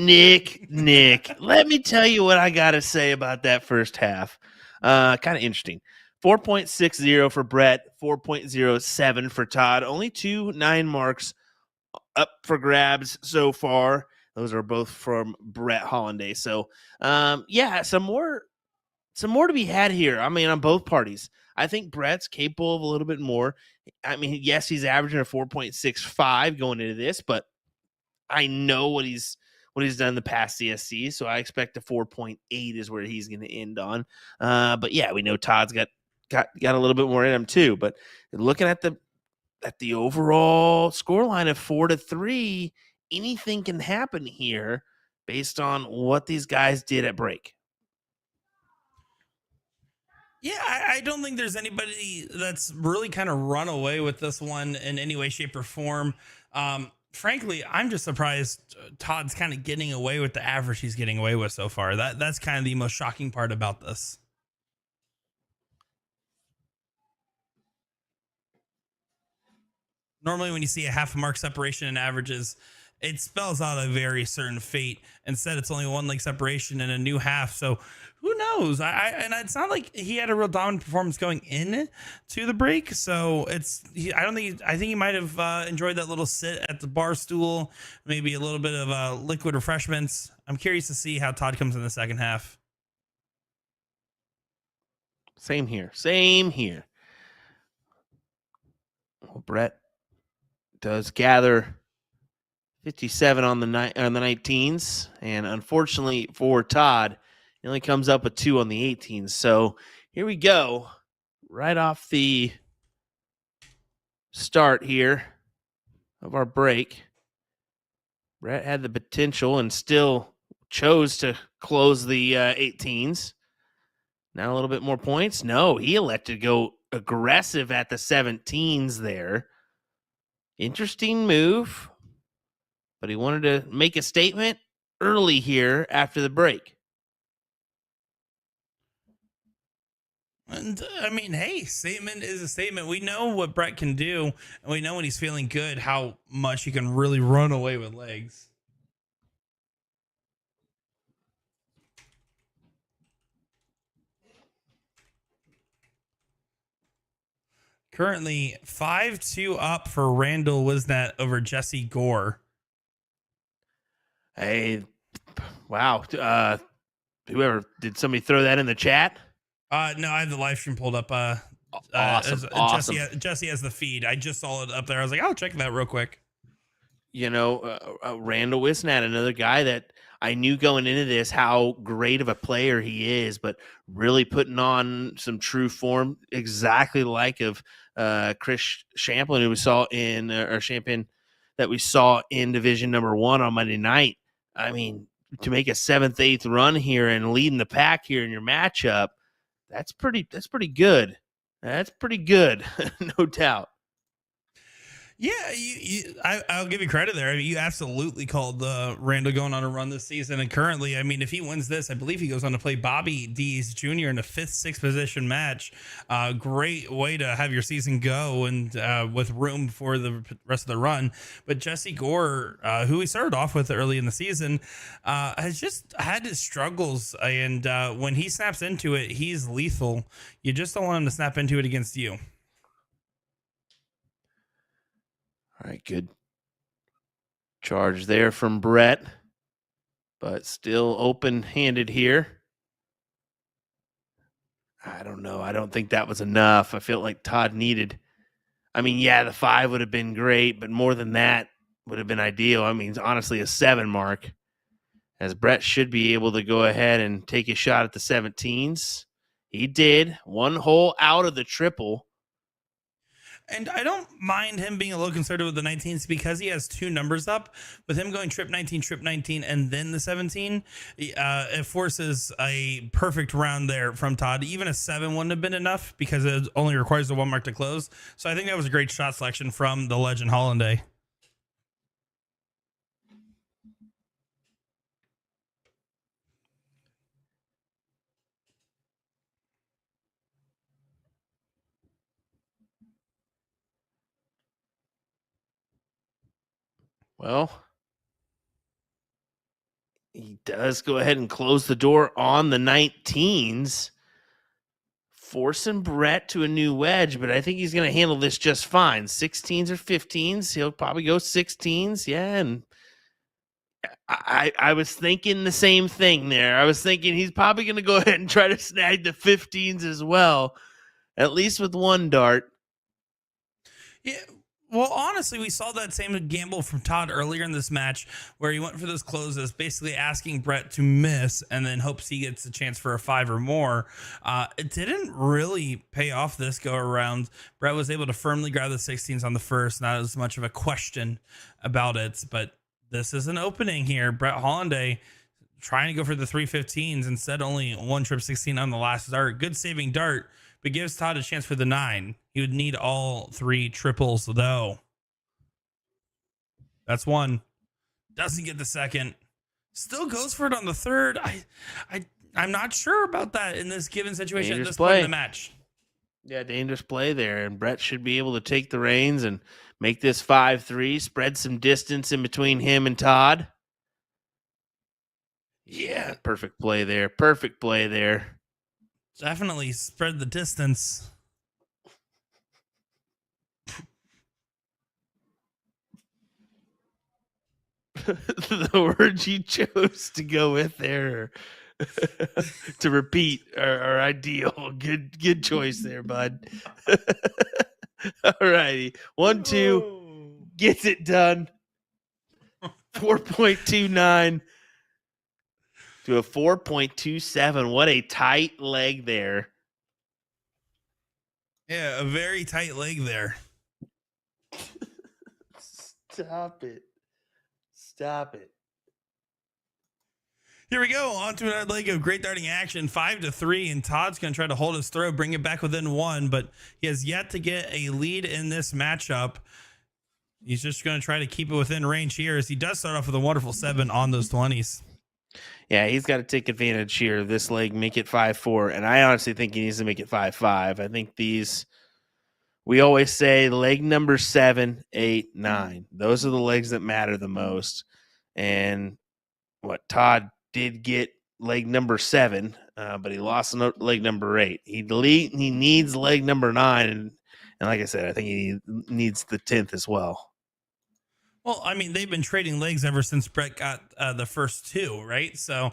me tell you what I got to say about that first half. Kind of interesting. 4.60 for Brett, 4.07 for Todd. Only 2 9 marks up for grabs so far. Those are both from Brett Hollinday. So, yeah, some more to be had here. I mean, on both parties. I think Brett's capable of a little bit more. I mean, yes, he's averaging a 4.65 going into this, but I know what he's done in the past CSC, so I expect a 4.8 is where he's going to end on. But yeah, we know Todd's got a little bit more in him too. But looking at the overall scoreline of 4-3, anything can happen here based on what these guys did at break. Yeah, I don't think there's anybody that's really kind of run away with this one in any way, shape, or form. Frankly, I'm just surprised Todd's kind of getting away with the average he's getting away with so far. That's kind of the most shocking part about this. Normally, when you see a half a mark separation in averages, it spells out a very certain fate. Instead, it's only 1 leg separation in a new half. So who knows? And it's not like he had a real dominant performance going in to the break. So I think he might have enjoyed that little sit at the bar stool, maybe a little bit of liquid refreshments. I'm curious to see how Todd comes in the second half. Same here. Well, Brett does gather 57 on the 19s, and unfortunately for Todd, he only comes up with 2 on the 18s. So here we go, right off the start here of our break. Brett had the potential and still chose to close the 18s. Now a little bit more points. No, he elected to go aggressive at the 17s there. Interesting move, but he wanted to make a statement early here after the break. And I mean, hey, statement is a statement. We know what Brett can do, and we know when he's feeling good how much he can really run away with legs. Currently 5-2 up for Randall Wisnat over Jesse Gore. Hey, wow. Did somebody throw that in the chat? No, I have the live stream pulled up. Awesome. Jesse has the feed. I just saw it up there. I was like, I'll check that real quick. You know, Randall Wisnat, another guy that I knew going into this how great of a player he is, but really putting on some true form, exactly like of Chris Champlin, who we saw in our champion that we saw in Division number 1 on Monday night. I mean, to make a 7th, 8th run here and leading the pack here in your matchup, that's pretty good. That's pretty good, no doubt. Yeah, I'll give you credit there. I mean, you absolutely called Randall going on a run this season. And currently, I mean, if he wins this, I believe he goes on to play Bobby Dees Jr. in a 5th, 6th position match. Great way to have your season go and with room for the rest of the run. But Jesse Gore, who we started off with early in the season, has just had his struggles. And when he snaps into it, he's lethal. You just don't want him to snap into it against you. All right, good charge there from Brett, but still open-handed here. I don't know. I don't think that was enough. I feel like Todd needed. I mean, yeah, the 5 would have been great, but more than that would have been ideal. I mean, honestly, a 7 mark, as Brett should be able to go ahead and take a shot at the 17s. He did. 1 hole out of the triple. And I don't mind him being a little conservative with the 19s because he has 2 numbers up. With him going trip 19, and then the 17, it forces a perfect round there from Todd. Even a 7 wouldn't have been enough because it only requires the 1 mark to close. So I think that was a great shot selection from the legend Hollinday. Well, he does go ahead and close the door on the 19s, forcing Brett to a new wedge, but I think he's going to handle this just fine. 16s or 15s. He'll probably go 16s. Yeah, and I was thinking the same thing there. I was thinking he's probably going to go ahead and try to snag the 15s as well, at least with 1 dart. Yeah. Well, honestly, we saw that same gamble from Todd earlier in this match where he went for those closes, basically asking Brett to miss and then hopes he gets a chance for a 5 or more. It didn't really pay off this go around. Brett was able to firmly grab the 16s on the first, not as much of a question about it, but this is an opening here. Brett Hollinday trying to go for the 315s, instead only 1 trip 16 on the last dart. Good saving dart, but gives Todd a chance for the 9. He would need all 3 triples though. That's 1. Doesn't get the 2nd. Still goes for it on the 3rd. I'm not sure about that in this given situation Dangerous at this play. point in the match. Yeah, dangerous play there, and Brett should be able to take the reins and make this 5-3, spread some distance in between him and Todd. Yeah, perfect play there. Perfect play there. Definitely spread the distance. The words you chose to go with there to repeat are ideal. Good choice there, bud. All righty. 1-2 gets it done. 4.29 to a 4.27. What a tight leg there. Yeah, a very tight leg there. Stop it. Stop it. Here we go. On to another leg of great darting action. 5-3, and Todd's going to try to hold his throw, bring it back within 1, but he has yet to get a lead in this matchup. He's just going to try to keep it within range here, as he does start off with a wonderful 7 on those 20s. Yeah, he's got to take advantage here. This leg, make it 5-4, and I honestly think he needs to make it 5-5. I think these, we always say leg number 7, 8, 9. Those are the legs that matter the most. And what Todd did get leg number 7, but he lost leg number 8. He needs leg number 9, and like I said, I think he needs the 10th as well. Well, I mean, they've been trading legs ever since Brett got the first 2, right? So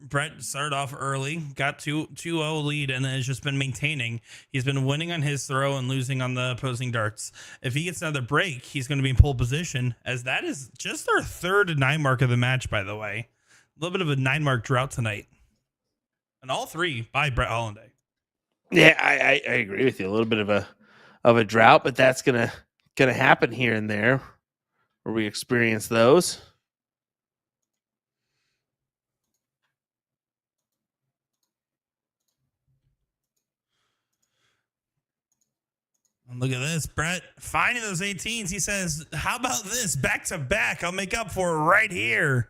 Brett started off early, got 2-0 lead, and then has just been maintaining. He's been winning on his throw and losing on the opposing darts. If he gets another break, he's going to be in pole position, as that is just our 3rd 9 mark of the match, by the way. A little bit of a 9 mark drought tonight. And all 3 by Brett Hollinday. Yeah, I agree with you. A little bit of a drought, but that's gonna happen here and there where we experience those. And look at this, Brett finding those 18s. He says, how about this? Back to back. I'll make up for it right here.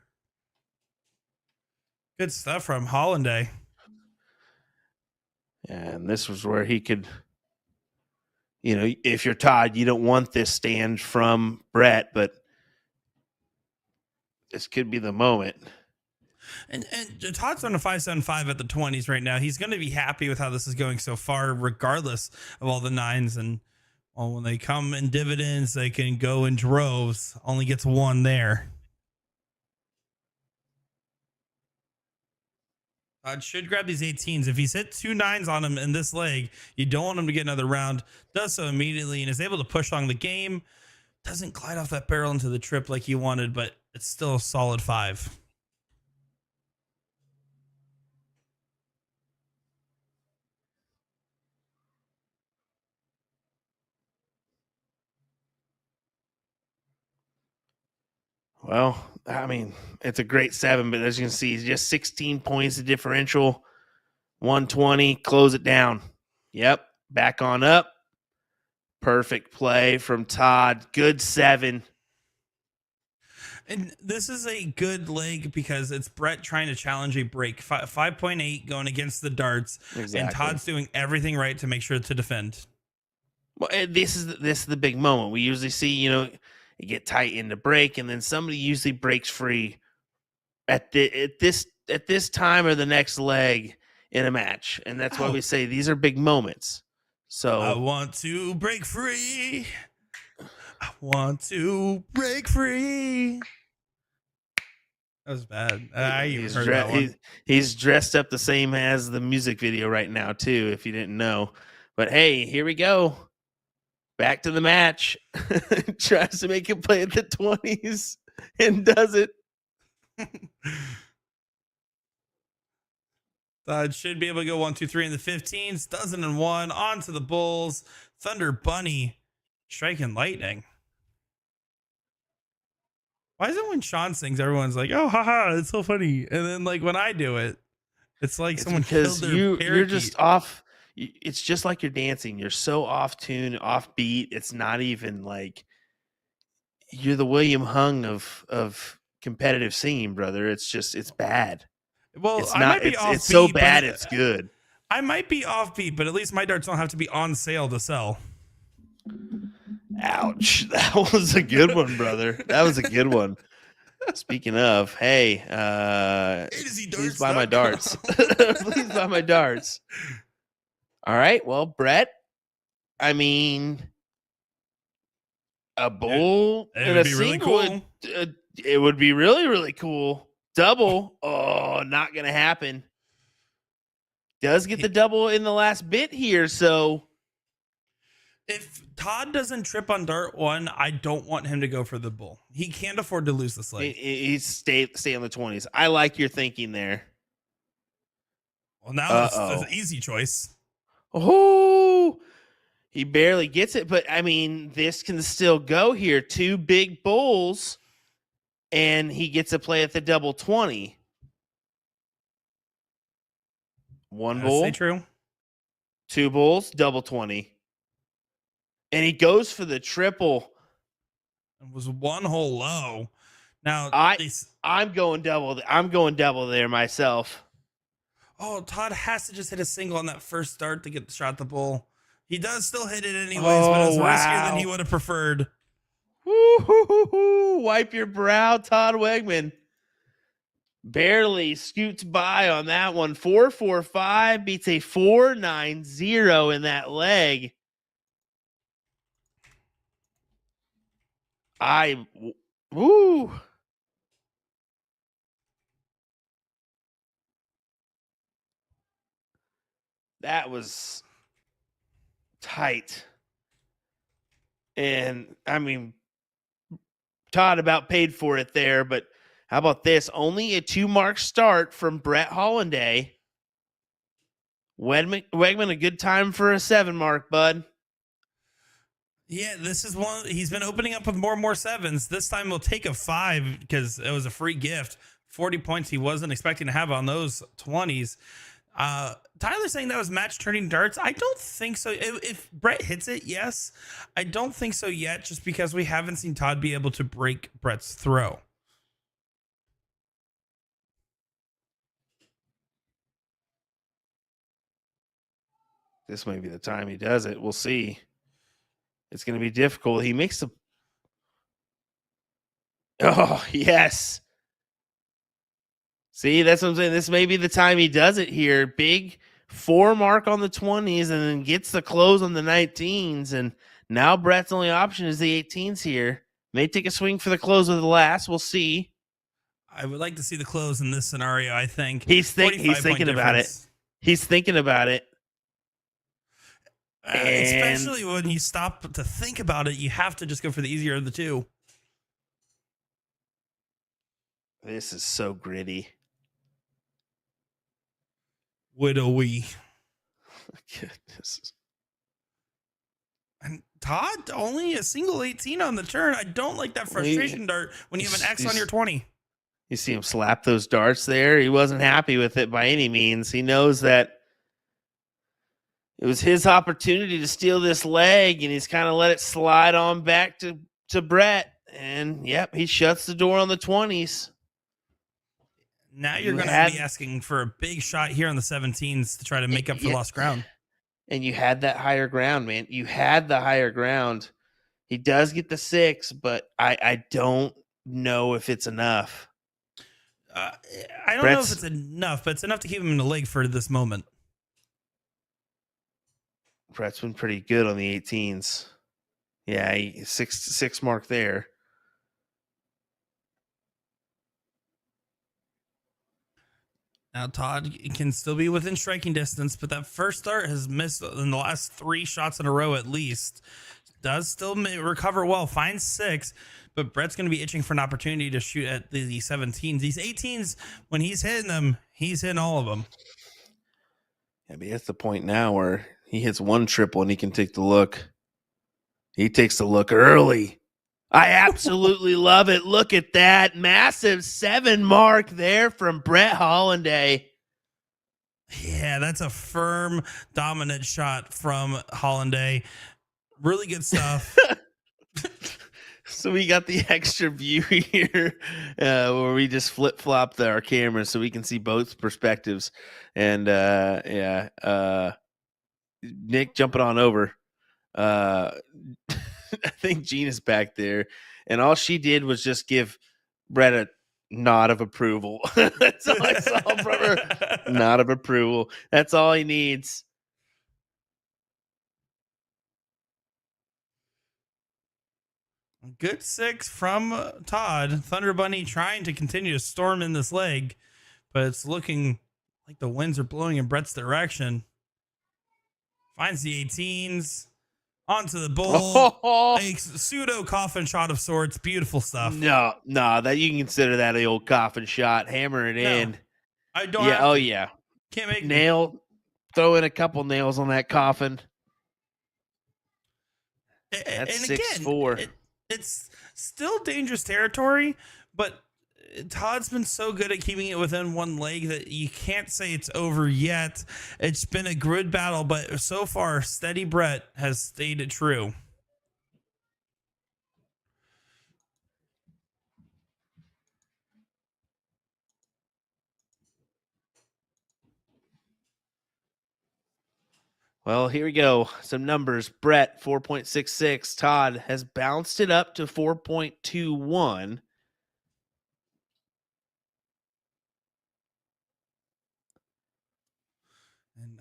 Good stuff from Hollinday. And this was where he could, if you're Todd, you don't want this stand from Brett, but this could be the moment. And Todd's on a 5.75 at the 20s right now. He's going to be happy with how this is going so far, regardless of all the 9s. And when they come in dividends, they can go in droves. Only gets one there. Todd should grab these 18s. If he's hit 2 9s on him in this leg, you don't want him to get another round. Does so immediately and is able to push along the game. Doesn't glide off that barrel into the trip like he wanted, but it's still a solid 5. Well, I mean, it's a great 7, but as you can see, just 16 points of differential, 120, close it down. Yep, back on up. Perfect play from Todd. Good 7. And this is a good leg because it's Brett trying to challenge a break. 5.8 going against the darts. Exactly. And Todd's doing everything right to make sure to defend. Well, this is the big moment. We usually see, you get tight in the break, and then somebody usually breaks free at this time or the next leg in a match, and that's why we say these are big moments. So I want to break free. I want to break free. That was bad. I even heard that one. He's dressed up the same as the music video right now too, if you didn't know. But hey, here we go. Back to the match. Tries to make it play at the 20s and does it. Should be able to go 1, 2, 3 in the 15s. Dozen and 1 on to the Bulls. Thunder Bunny striking lightning. Why is it when Sean sings, everyone's like, oh, haha, it's so funny. And then like when I do it, it's like someone killed their you're parakeet. just off. It's just like you're dancing. You're so off tune, off beat. It's not even like you're the William Hung of competitive singing, brother. It's bad. Well, it's I not. might be offbeat, it's so bad. It's good. I might be offbeat, but at least my darts don't have to be on sale to sell. Ouch! That was a good one, brother. That was a good one. Speaking of, hey, please buy my darts. Please buy my darts. All right. Well, Brett, I mean, a bull and a single, really cool. It would be really, really cool. Double. Oh, not going to happen. Does get the double in the last bit here. So if Todd doesn't trip on dart 1, I don't want him to go for the bull. He can't afford to lose this leg. He's stay on the 20s. I like your thinking there. Well, now that's an easy choice. Oh, he barely gets it, but I mean, this can still go here. 2 big bulls, and he gets to play at the double 20. 1 bull, true. 2 bulls, double 20, and he goes for the triple. It was 1 hole low. Now I'm going double. I'm going double there myself. Oh, Todd has to just hit a single on that first dart to get the shot at the bull. He does still hit it anyways, but it's riskier than he would have preferred. Woo-hoo-hoo-hoo. Wipe your brow, Todd Wiegman. Barely scoots by on that one. 4.45 beats a 4.90 in that leg. Woo. That was tight. And I mean, Todd about paid for it there, but how about this? Only a 2-mark start from Brett Hollinday. Wiegman, a good time for a 7-mark, bud. Yeah, this is one. He's been opening up with more and more 7s. This time we'll take a 5 because it was a free gift. 40 points he wasn't expecting to have on those 20s. Tyler's saying that was match turning darts. I don't think so. If Brett hits it, yes. I don't think so yet, just because we haven't seen Todd be able to break Brett's throw. This may be the time he does it. We'll see. It's going to be difficult. He makes the. Oh, yes. See, that's what I'm saying. This may be the time he does it here. Big 4 mark on the 20s and then gets the close on the 19s. And now Brett's only option is the 18s here. May take a swing for the close of the last. We'll see. I would like to see the close in this scenario, I think. He's thinking about it. He's thinking about it. Especially when you stop to think about it, you have to just go for the easier of the two. This is so gritty. Widowy. Goodness. And Todd, only a single 18 on the turn. I don't like that frustration dart when you have an X on your 20. You see him slap those darts there. He wasn't happy with it by any means. He knows that it was his opportunity to steal this leg, and he's kind of let it slide on back to Brett. And, yep, he shuts the door on the 20s. Now you're going to be asking for a big shot here on the 17s to try to make up for lost ground. And you had that higher ground, man. You had the higher ground. He does get the 6, but I don't know if it's enough. I don't know if it's enough, but it's enough to keep him in the leg for this moment. Brett's been pretty good on the 18s. Yeah, 6 mark there. Now, Todd can still be within striking distance, but that first start has missed in the last 3 shots in a row at least. Does still recover well, finds 6, but Brett's going to be itching for an opportunity to shoot at the 17s. These 18s, when he's hitting them, he's hitting all of them. I mean, that's the point now where he hits 1 triple and he can take the look. He takes the look early. I absolutely love it. Look at that massive 7 mark there from Brett Hollinday. Yeah, that's a firm, dominant shot from Hollinday. Really good stuff. So we got the extra view here where we just flip-flopped our cameras so we can see both perspectives. And, Nick jumping on over. I think Gina's back there, and all she did was just give Brett a nod of approval. That's all I saw from her. Nod of approval. That's all he needs. Good 6 from Todd. Thunder Bunny trying to continue to storm in this leg, but it's looking like the winds are blowing in Brett's direction. Finds the 18s. Onto the bull. A pseudo coffin shot of sorts. Beautiful stuff. No, that you can consider that the old coffin shot. Hammer it in. I don't. Yeah. Yeah. Can't make nail. Throw in a couple nails on that coffin. That's 6-4. It's still dangerous territory, but Todd's been so good at keeping it within 1 leg that you can't say it's over yet. It's been a good battle, but so far, steady Brett has stayed true. Well, here we go. Some numbers. Brett, 4.66. Todd has bounced it up to 4.21.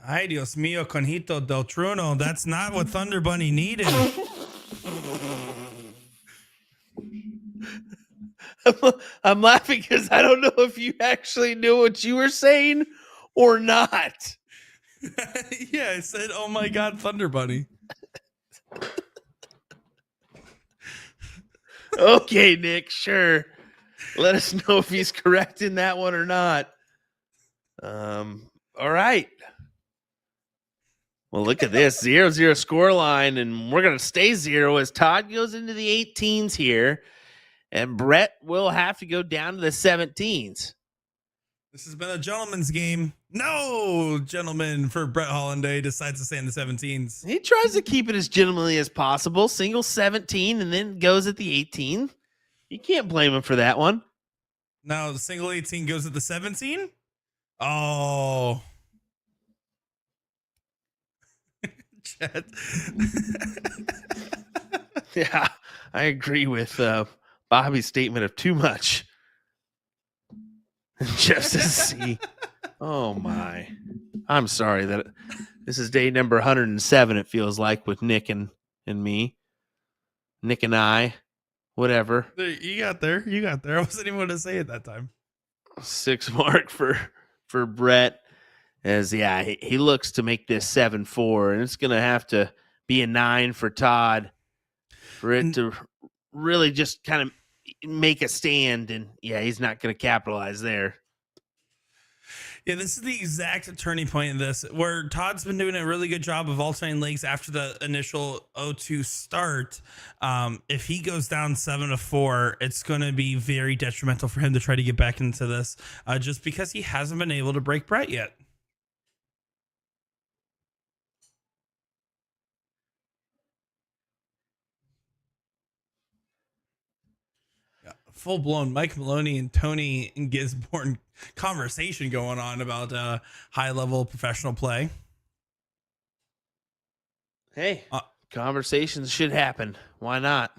Ay, Dios mío, Conjito del Trueno. That's not what Thunder Bunny needed. I'm laughing because I don't know if you actually knew what you were saying or not. Yeah, I said, oh my God, Thunder Bunny. Okay, Nick, sure. Let us know if he's correct in that one or not. All right. Well, look at this 0-0 score line, and we're going to stay 0 as Todd goes into the 18s here, and Brett will have to go down to the 17s. This has been a gentleman's game. No, gentleman for Brett Hollinday decides to stay in the 17s. He tries to keep it as gentlemanly as possible. Single 17 and then goes at the 18. You can't blame him for that one. Now the single 18 goes at the 17. Oh. Chet. Yeah, I agree with Bobby's statement of too much. Jeff says, "See, oh my, I'm sorry that this is day number 107. It feels like with Nick and me, Nick and I, whatever. You got there. You got there. I wasn't even going to say it that time. 6 mark for Brett, as he looks to make this 7-4, and it's going to have to be a 9 for Todd for it to really just kind of make a stand, and he's not going to capitalize there. Yeah, this is the exact turning point in this, where Todd's been doing a really good job of alternating legs after the initial 0-2 start. If he goes down 7-4, it's going to be very detrimental for him to try to get back into this, just because he hasn't been able to break Brett yet. Full-blown Mike Maloney and Tony Gisborne conversation going on about high-level professional play. Hey, conversations should happen. Why not?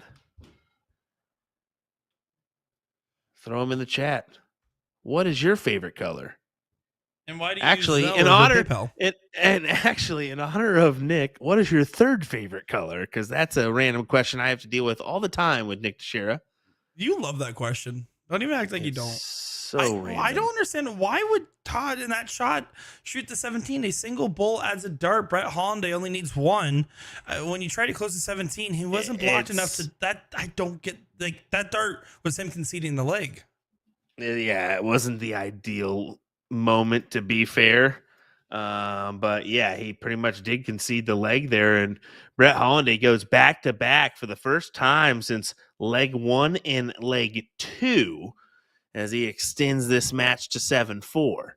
Throw them in the chat. What is your favorite color? And why do you actually use in Zelle honor over PayPal? actually in honor of Nick, what is your third favorite color? Because that's a random question I have to deal with all the time with Nick Teixeira. You love that question. Don't even act like you don't. So I don't understand. Why would Todd in that shot shoot the 17? A single bull adds a dart. Brett Hollinday only needs one. When you try to close the 17, he wasn't blocked enough to that. I don't get, like, that dart was him conceding the leg. Yeah, it wasn't the ideal moment, to be fair. But yeah, he pretty much did concede the leg there, and Brett Hollinday goes back to back for the first time since leg 1 and leg 2 as he extends this match to 7-4.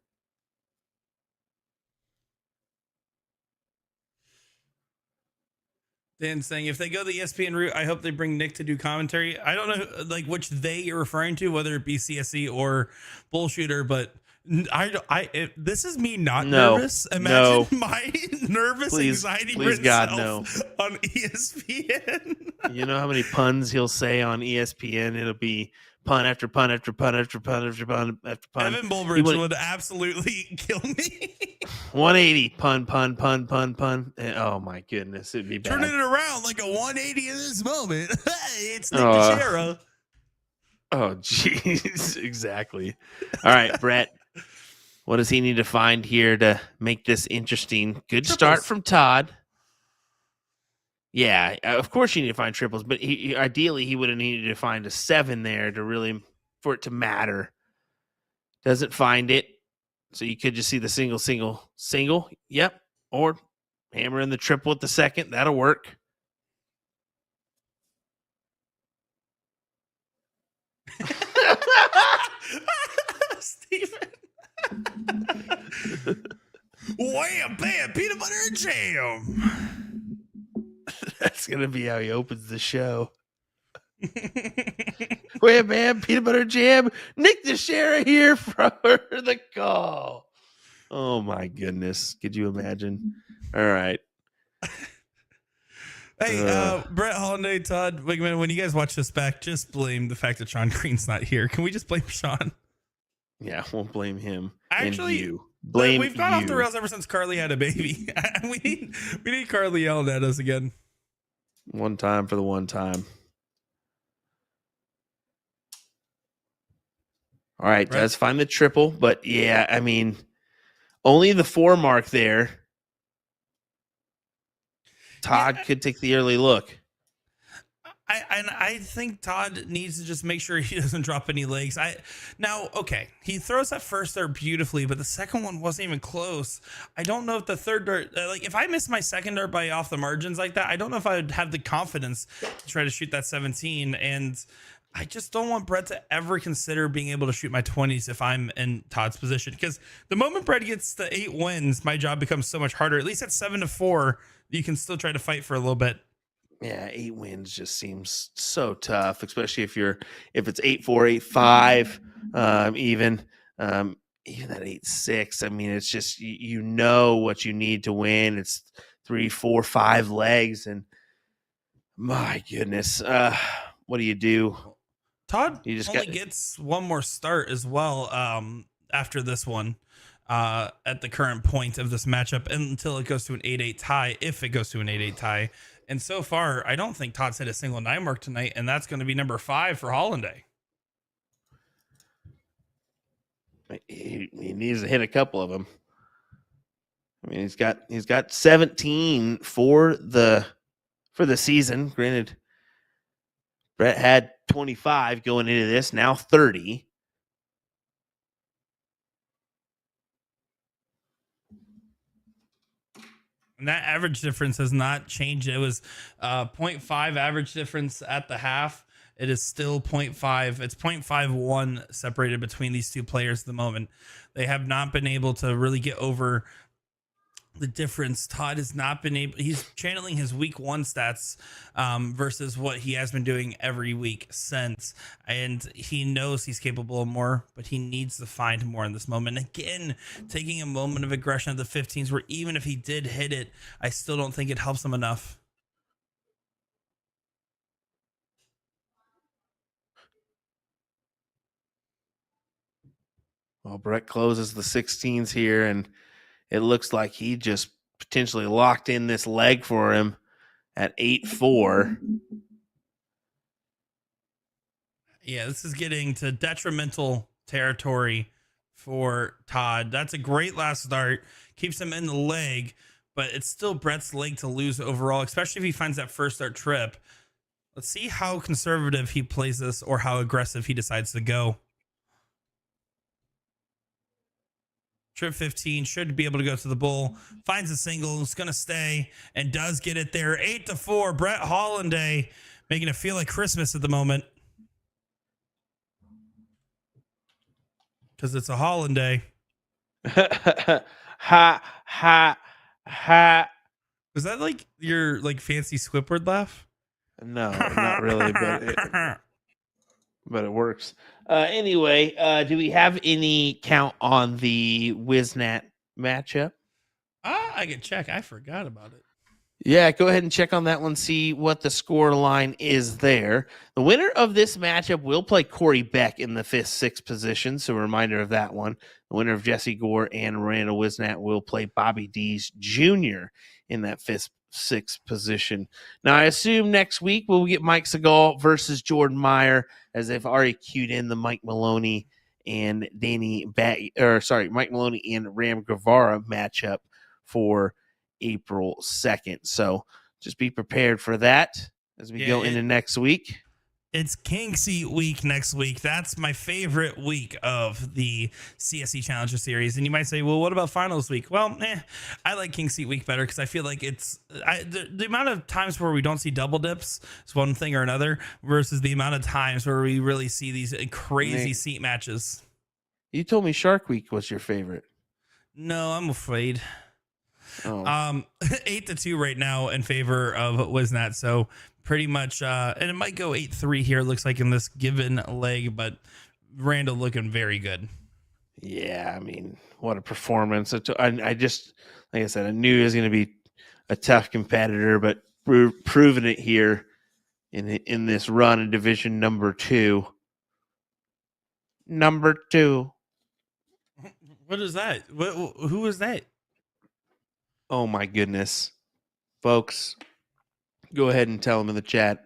Dan saying, if they go the ESPN route, I hope they bring Nick to do commentary. I don't know, like, which they you're referring to, whether it be CSC or Bullshooter, but this is me not nervous. Imagine my nervous anxiety. Please, God, no. On ESPN. You know how many puns he'll say on ESPN? It'll be pun after pun after pun after pun after pun after pun. Evan Bulbridge would absolutely kill me. 180 pun pun pun pun pun. Oh my goodness, it'd be bad. Turning it around like a 180 in this moment. It's Nick Teixeira. Oh jeez, exactly. All right, Brett. What does he need to find here to make this interesting? Good start from Todd. Yeah, of course you need to find triples, but ideally he would have needed to find a 7 there to really, for it to matter. Doesn't find it, so you could just see the single, single, single. Yep, or hammer in the triple at the second. That'll work. Steven. Wham, bam, peanut butter and jam. That's going to be how he opens the show. Wham, bam, peanut butter and jam. Nick Teixeira here for the call. Oh, my goodness. Could you imagine? All right. Hey, Brett Hollinday, Todd Wiegman, when you guys watch this back, just blame the fact that Sean Green's not here. Can we just blame Sean? Yeah, won't blame him. Actually, and you. Blame we've gone you. off the rails ever since Carly had a baby. we need Carly yelling at us again. One time for the one time. All right, does find the triple, but yeah, I mean, only the 4 mark there. Todd could take the early look. I think Todd needs to just make sure he doesn't drop any legs. Okay, he throws that first dart beautifully, but the second one wasn't even close. I don't know if the third dart, like if I missed my second dart by off the margins like that, I don't know if I would have the confidence to try to shoot that 17. And I just don't want Brett to ever consider being able to shoot my 20s if I'm in Todd's position, because the moment Brett gets to 8 wins, my job becomes so much harder. At least at 7-4, you can still try to fight for a little bit. Yeah, 8 wins just seems so tough, especially if it's 8-4, 8-5, even that 8-6. I mean, it's just you know what you need to win. It's 3, 4, 5 legs, and my goodness, what do you do? Todd You just only gets one more start as well after this one at the current point of this matchup until it goes to an 8-8 tie, if it goes to an 8-8 tie. And so far, I don't think Todd's hit a single 9 mark tonight, and that's going to be number 5 for Hollinday. He needs to hit a couple of them. I mean, he's got 17 for the season. Granted, Brett had 25 going into this, now 30. And that average difference has not changed. It was 0.5 average difference at the half. It is still 0.5. It's 0.51 separated between these two players at the moment. They have not been able to really get over the difference. Todd has not been able. He's channeling his week 1 stats versus what he has been doing every week since. And he knows he's capable of more, but he needs to find more in this moment. Again, taking a moment of aggression at the 15s, where even if he did hit it, I still don't think it helps him enough. Well, Brett closes the 16s here, and it looks like he just potentially locked in this leg for him at 8-4. Yeah, this is getting to detrimental territory for Todd. That's a great last start. Keeps him in the leg, but it's still Brett's leg to lose overall, especially if he finds that first start trip. Let's see how conservative he plays this or how aggressive he decides to go. Trip 15 should be able to go to the bull. Finds a single. It's going to stay and does get it there. 8-4. Brett Hollinday making it feel like Christmas at the moment. Because it's a Hollinday. Ha, ha, ha. Was that like your fancy Squidward laugh? No, not really, but it works. Anyway, do we have any count on the Wisnat matchup? I can check. I forgot about it. Yeah, go ahead and check on that one. See what the score line is there. The winner of this matchup will play Corey Beck in the 5th, 6th position. So a reminder of that one. The winner of Jesse Gore and Randall Wisnat will play Bobby Dees Jr. in that 5th, 6th position. Now, I assume next week we'll get Mike Segal versus Jordan Meyer, as they've already queued in the Mike Maloney and Mike Maloney and Ram Guevara matchup for April 2nd. So just be prepared for that as we go into next week. It's King Seat week next week. That's my favorite week of the CSC Challenger Series. And you might say, well, what about finals week? Well, I like King Seat week better because I feel like it's the amount of times where we don't see double dips is one thing or another versus the amount of times where we really see these crazy seat matches. You told me Shark Week was your favorite. No, I'm afraid. Oh. 8-2 right now in favor of Wisnat. So pretty much, and it might go 8-3 here. It looks like in this given leg, but Randall looking very good. Yeah, I mean, what a performance! I just, like I said, I knew he was going to be a tough competitor, but proving it here in this run in Division number 2. Number 2. What is that? Who is that? Oh my goodness, folks! Go ahead and tell them in the chat.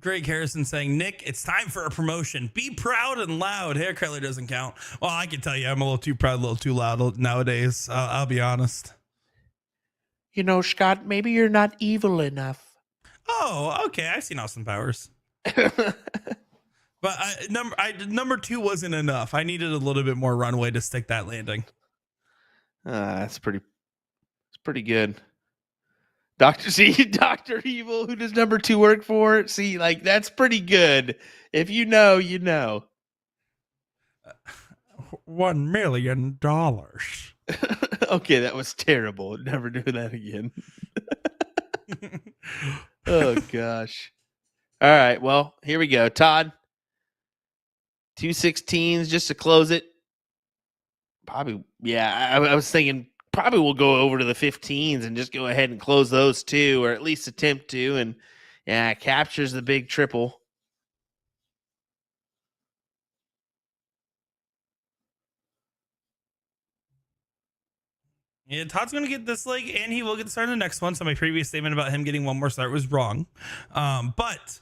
Greg Harrison saying, Nick, it's time for a promotion. Be proud and loud. Hair color doesn't count. Well, I can tell you, I'm a little too proud, a little too loud nowadays. I'll be honest. You know, Scott, maybe you're not evil enough. Oh, okay. I've seen Austin Powers. But number 2 wasn't enough. I needed a little bit more runway to stick that landing. It's pretty good. Dr. Evil, who does number 2 work for? See, like, that's pretty good. If you know, you know. $1 million. Okay, that was terrible. Never do that again. Oh, gosh. All right, well, here we go. Todd, 2 16s just to close it. Probably, yeah, I was thinking probably we'll go over to the 15s and just go ahead and close those two, or at least attempt to, and yeah, captures the big triple. Yeah, Todd's going to get this leg, and he will get started in the next one. So my previous statement about him getting one more start was wrong. But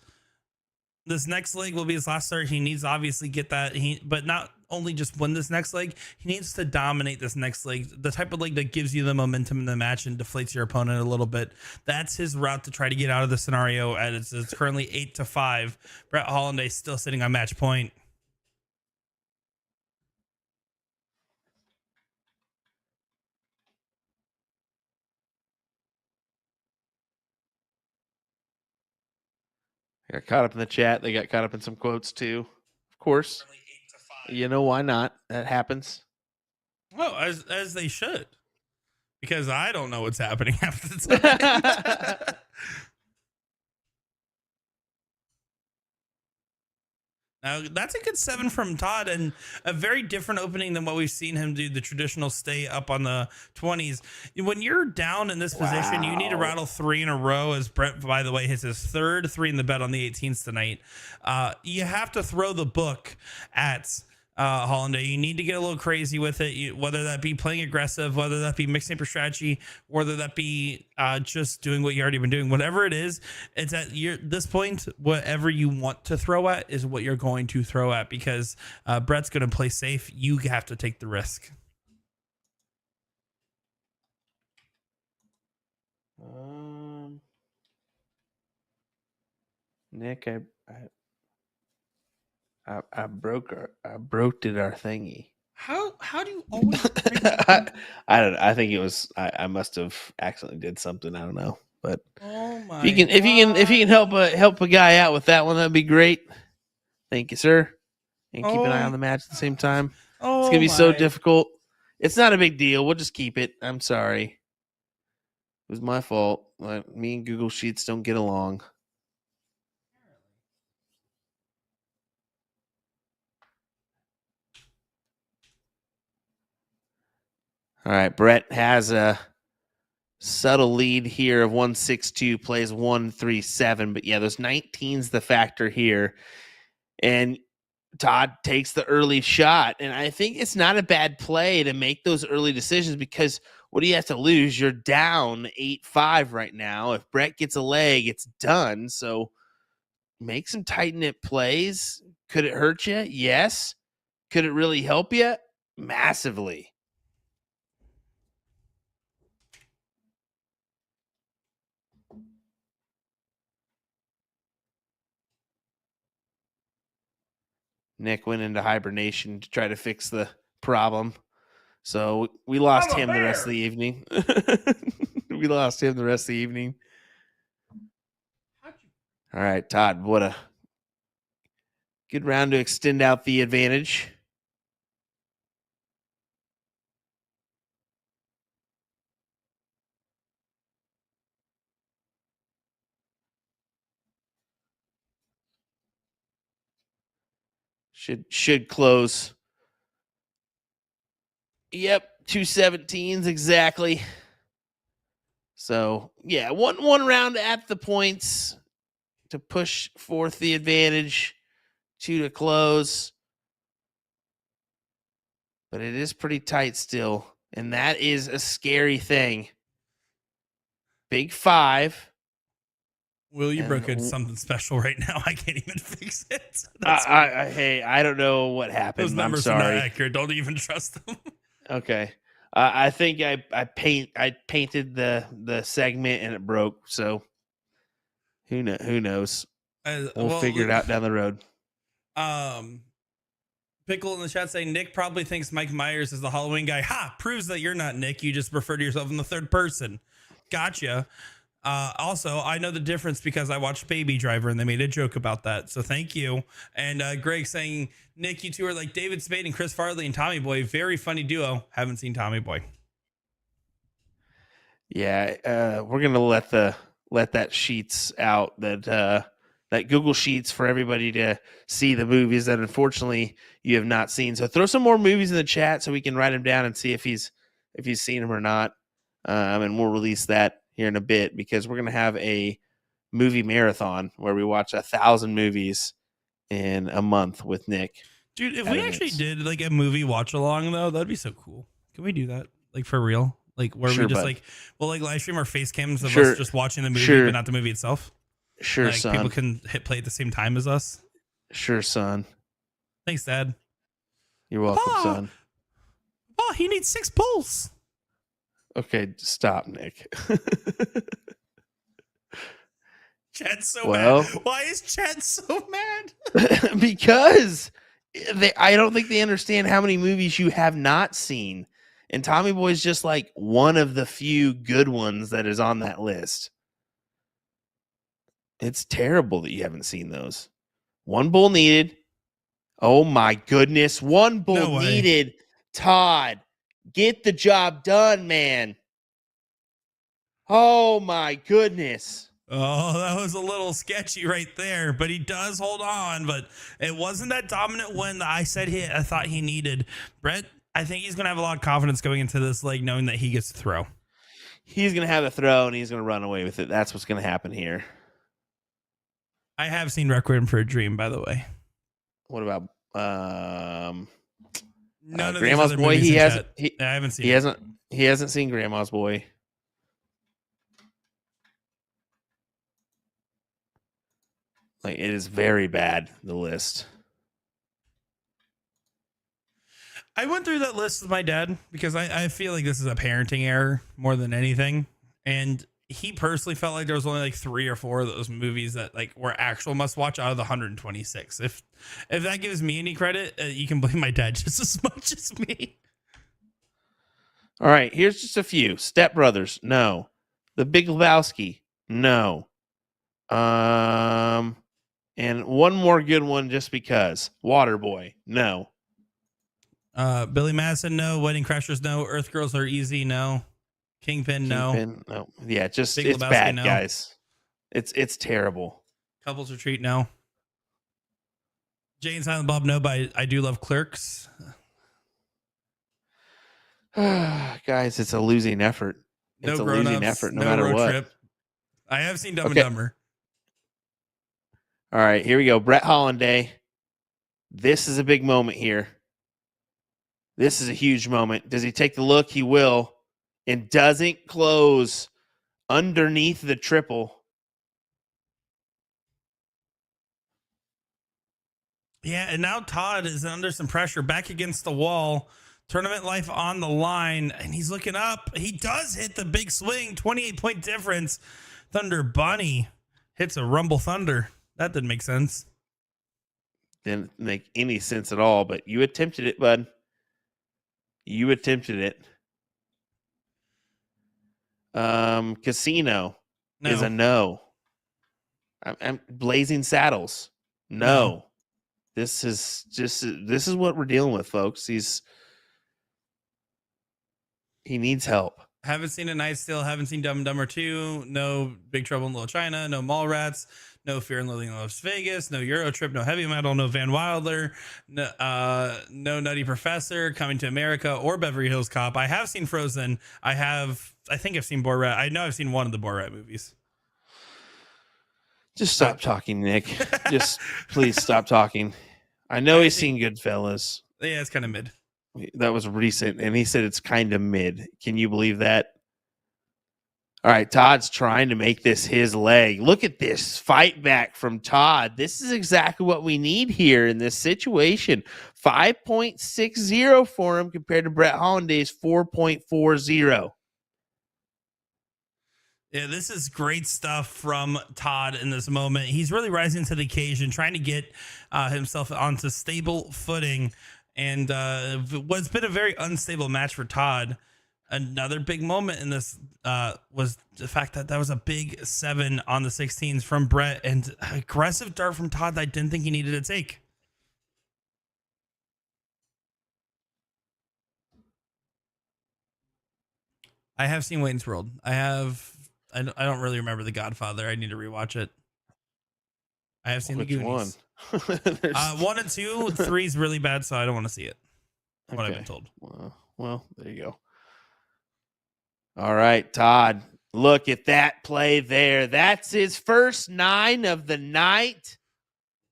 this next leg will be his last start. He needs to obviously get that. But not only just win this next leg, he needs to dominate this next leg. The type of leg that gives you the momentum in the match and deflates your opponent a little bit. That's his route to try to get out of the scenario. As it's currently 8-5. Brett Hollinday still sitting on match point. Got caught up in the chat. They got caught up in some quotes too. Of course. You know why not? That happens. Oh, as they should. Because I don't know what's happening half the time. Now, that's a good 7 from Todd, and a very different opening than what we've seen him do, the traditional stay up on the 20s. When you're down in this position, you need to rattle 3 in a row, as Brett, by the way, hits his third 3 in the bet on the 18th tonight. You have to throw the book at Hollinday. You need to get a little crazy with it, whether that be playing aggressive, whether that be mixing up your strategy, whether that be just doing what you already been doing. Whatever it is, it's at this point, whatever you want to throw at is what you're going to throw at, because Brett's going to play safe. You have to take the risk. Nick, I broke our thingy. How do you always I don't know. I think it was I must have accidentally did something. I don't know. But oh my if you can help a guy out with that one, that'd be great. Thank you, sir. And keep an eye on the match at the same time. It's gonna be so difficult. It's not a big deal. We'll just keep it. I'm sorry. It was my fault. Me and Google Sheets don't get along. All right, Brett has a subtle lead here of 162, plays 137. But yeah, those 19's the factor here. And Todd takes the early shot. And I think it's not a bad play to make those early decisions, because what do you have to lose? You're down 8-5 right now. If Brett gets a leg, it's done. So make some tight-knit plays. Could it hurt you? Yes. Could it really help you? Massively. Nick went into hibernation to try to fix the problem. So we lost him the rest of the evening. We lost him the rest of the evening. All right, Todd, what a good round to extend out the advantage. Should close. Yep, 2 17s exactly. So yeah, one round at the points to push forth the advantage, 2 to close. But it is pretty tight still, and that is a scary thing. Big 5. Will, you broke into something special right now. I can't even fix it. Hey, I don't know what happened. Those numbers I'm sorry. are not accurate. Don't even trust them. Okay. I think I painted the segment and it broke. So who knows? We'll figure it out down the road. Pickle in the chat saying Nick probably thinks Mike Myers is the Halloween guy. Ha! Proves that you're not Nick. You just refer to yourself in the third person. Gotcha. Also, I know the difference because I watched Baby Driver and they made a joke about that. So thank you. And Greg saying, Nick, you two are like David Spade and Chris Farley and Tommy Boy. Very funny duo. Haven't seen Tommy Boy. Yeah, we're gonna let that sheets out that Google Sheets for everybody to see the movies that unfortunately you have not seen. So throw some more movies in the chat so we can write them down and see if he's seen them or not. And we'll release that here in a bit because we're gonna have a movie marathon where we watch 1,000 movies in a month with Nick. Dude, if we actually did like a movie watch along though, that'd be so cool. Can we do that? Like for real? Like where Sure, we just bud. like we'll like live stream our face cams of Sure. us just watching the movie, Sure. but not the movie itself. Sure, Like son. people can hit play at the same time as us. Sure, son. Thanks, Dad. You're welcome, Pa! son. Oh, he needs 6 pulls. Okay, stop, Nick. Chad's so Well- mad. Why is Chad so mad? Because I don't think they understand how many movies you have not seen. And Tommy Boy's just like one of the few good ones that is on that list. It's terrible that you haven't seen those. One bull needed. Oh my goodness. One bull No way. needed. Todd, get the job done, man. Oh my goodness. Oh, that was a little sketchy right there, but he does hold on. But it wasn't that dominant win that I thought he needed. Brett, I think he's going to have a lot of confidence going into this leg, knowing that he gets to throw. He's going to have a throw and he's going to run away with it. That's what's going to happen here. I have seen Requiem for a Dream, by the way. What about None of Grandma's these other Boy? movies He in hasn't. chat. I haven't seen. He hasn't seen Grandma's Boy. Like it is very bad. The list. I went through that list with my dad because I feel like this is a parenting error more than anything. And he personally felt like there was only like 3 or 4 of those movies that like were actual must watch out of the 126. If that gives me any credit, you can blame my dad just as much as me. All right, here's just a few. Step Brothers, no. The Big Lebowski, no. And one more good one just because. Waterboy, no. Billy Madison, no. Wedding Crashers, no. Earth Girls Are Easy, no. Kingpin, no. Kingpin, no. Yeah, just Big it's Lebowski, bad, no. guys. It's terrible. Couples Retreat, no. Jay and Silent Bob, no. But I do love Clerks. Guys, it's a losing effort. It's No a Grown losing Ups, effort no no matter Road what. Trip. I have seen Dumb Okay. and Dumber. All right, here we go. Brett Hollinday. This is a big moment here. This is a huge moment. Does he take the look? He will. And doesn't close underneath the triple. Yeah, and now Todd is under some pressure, back against the wall. Tournament life on the line, and he's looking up. He does hit the big swing, 28-point difference. Thunder Bunny hits a Rumble Thunder. That didn't make sense. Didn't make any sense at all, but you attempted it, bud. You attempted it. Casino No. is a no. I'm Blazing Saddles. No. This is what we're dealing with, folks. He needs help. Haven't seen A Night Still. Haven't seen Dumb and Dumber 2. No Big Trouble in Little China. No Mallrats. No Fear and Loathing in Las Vegas. No Euro Trip. No Heavy Metal. No Van Wilder. No Nutty Professor. Coming to America or Beverly Hills Cop. I have seen Frozen. I think I've seen Borat. I know I've seen one of the Borat movies. Just stop talking, Nick. Just please stop talking. I know he's seen Goodfellas. Yeah, it's kind of mid. That was recent, and he said it's kind of mid. Can you believe that? All right, Todd's trying to make this his leg. Look at this fight back from Todd. This is exactly what we need here in this situation. 5.60 for him compared to Brett Hollanday's 4.40. Yeah, this is great stuff from Todd in this moment. He's really rising to the occasion, trying to get himself onto stable footing. And what's been a very unstable match for Todd. Another big moment in this was the fact that that was a big 7 on the 16s from Brett, and aggressive dart from Todd that I didn't think he needed to take. I have seen Wayne's World. I don't really remember The Godfather. I need to rewatch it. I have seen Which The Goonies. one? 1 and 2, 3 is really bad, so I don't want to see it. What I've been told. Well, there you go. All right, Todd. Look at that play there. That's his first 9 of the night.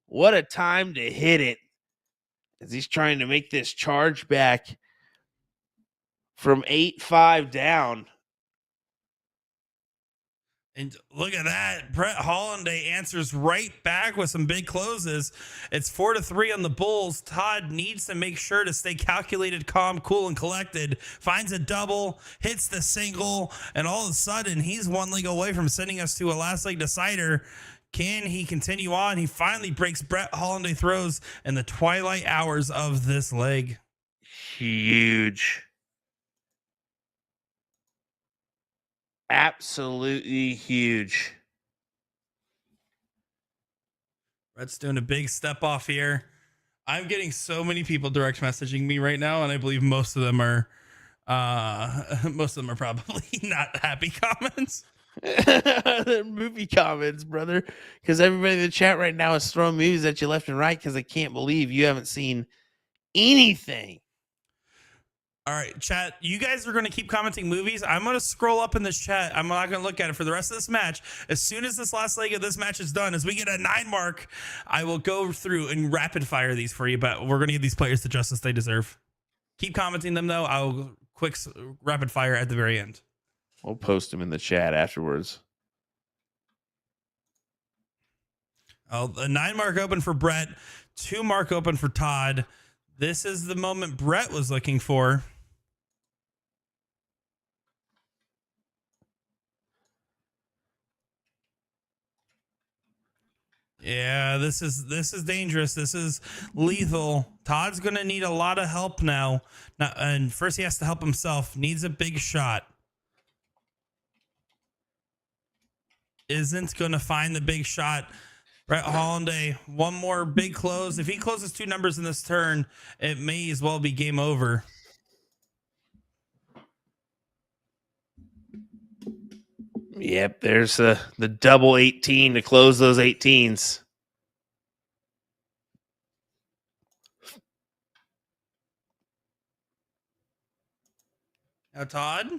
What a time to hit it. As he's trying to make this charge back from 8-5 down. And look at that. Brett Hollinday answers right back with some big closes. It's 4-3 on the Bulls. Todd needs to make sure to stay calculated, calm, cool, and collected. Finds a double, hits the single, and all of a sudden, he's 1 leg away from sending us to a last leg decider. Can he continue on? He finally breaks Brett Hollinday throws in the twilight hours of this leg. Huge. Absolutely huge. Brett's doing a big step off here. I'm getting so many people direct messaging me right now, and I believe most of them are probably not happy comments. They're movie comments, brother. Because everybody in the chat right now is throwing movies at you left and right because they can't believe you haven't seen anything. All right, chat, you guys are going to keep commenting movies. I'm going to scroll up in this chat. I'm not going to look at it for the rest of this match. As soon as this last leg of this match is done, as we get a 9 mark, I will go through and rapid fire these for you, but we're going to give these players the justice they deserve. Keep commenting them, though. I'll quick rapid fire at the very end. We'll post them in the chat afterwards. Oh, a 9 mark open for Brett, 2 mark open for Todd. This is the moment Brett was looking for. Yeah, this is dangerous. This is lethal. Todd's going to need a lot of help now. And first he has to help himself. Needs a big shot. Isn't going to find the big shot. Brett Hollinday, 1 more big close. If he closes 2 numbers in this turn, it may as well be game over. Yep, there's the double 18 to close those 18s. Now Todd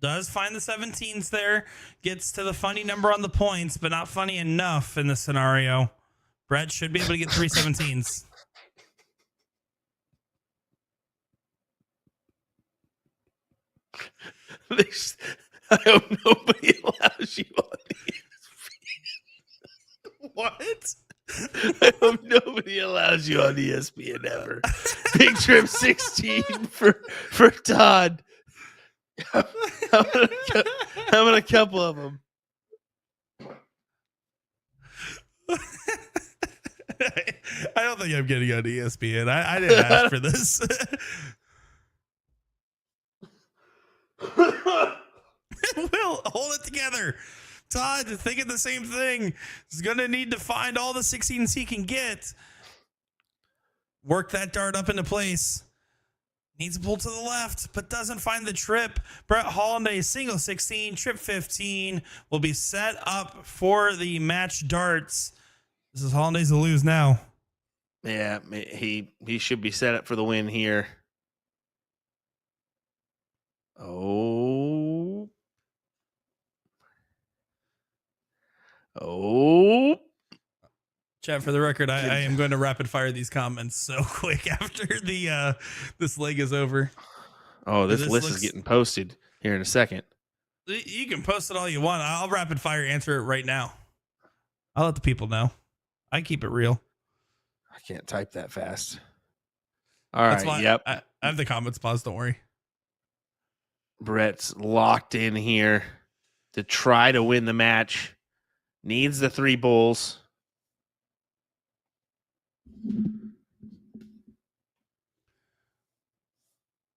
does find the 17s there, gets to the funny number on the points, but not funny enough in this scenario. Brett should be able to get 3 17s. I hope nobody allows you on ESPN. What? I hope nobody allows you on ESPN ever. Big Trip 16 for Todd. How about a couple of them? I don't think I'm getting on ESPN. I didn't ask for this. Will, hold it together. Todd thinking the same thing. He's going to need to find all the 16s he can get. Work that dart up into place. Needs to pull to the left, but doesn't find the trip. Brett Hollinday, single 16, trip 15 will be set up for the match darts. This is Hollanday's to lose now. Yeah, he should be set up for the win here. Oh. Chat, for the record, I am going to rapid fire these comments so quick after the this leg is over. Oh, this list is getting posted here in a second. You can post it all you want. I'll rapid fire answer it right now. I'll let the people know. I keep it real. I can't type that fast. All right. That's why yep. I have the comments paused. Don't worry. Brett's locked in here to try to win the match. Needs the 3 bulls.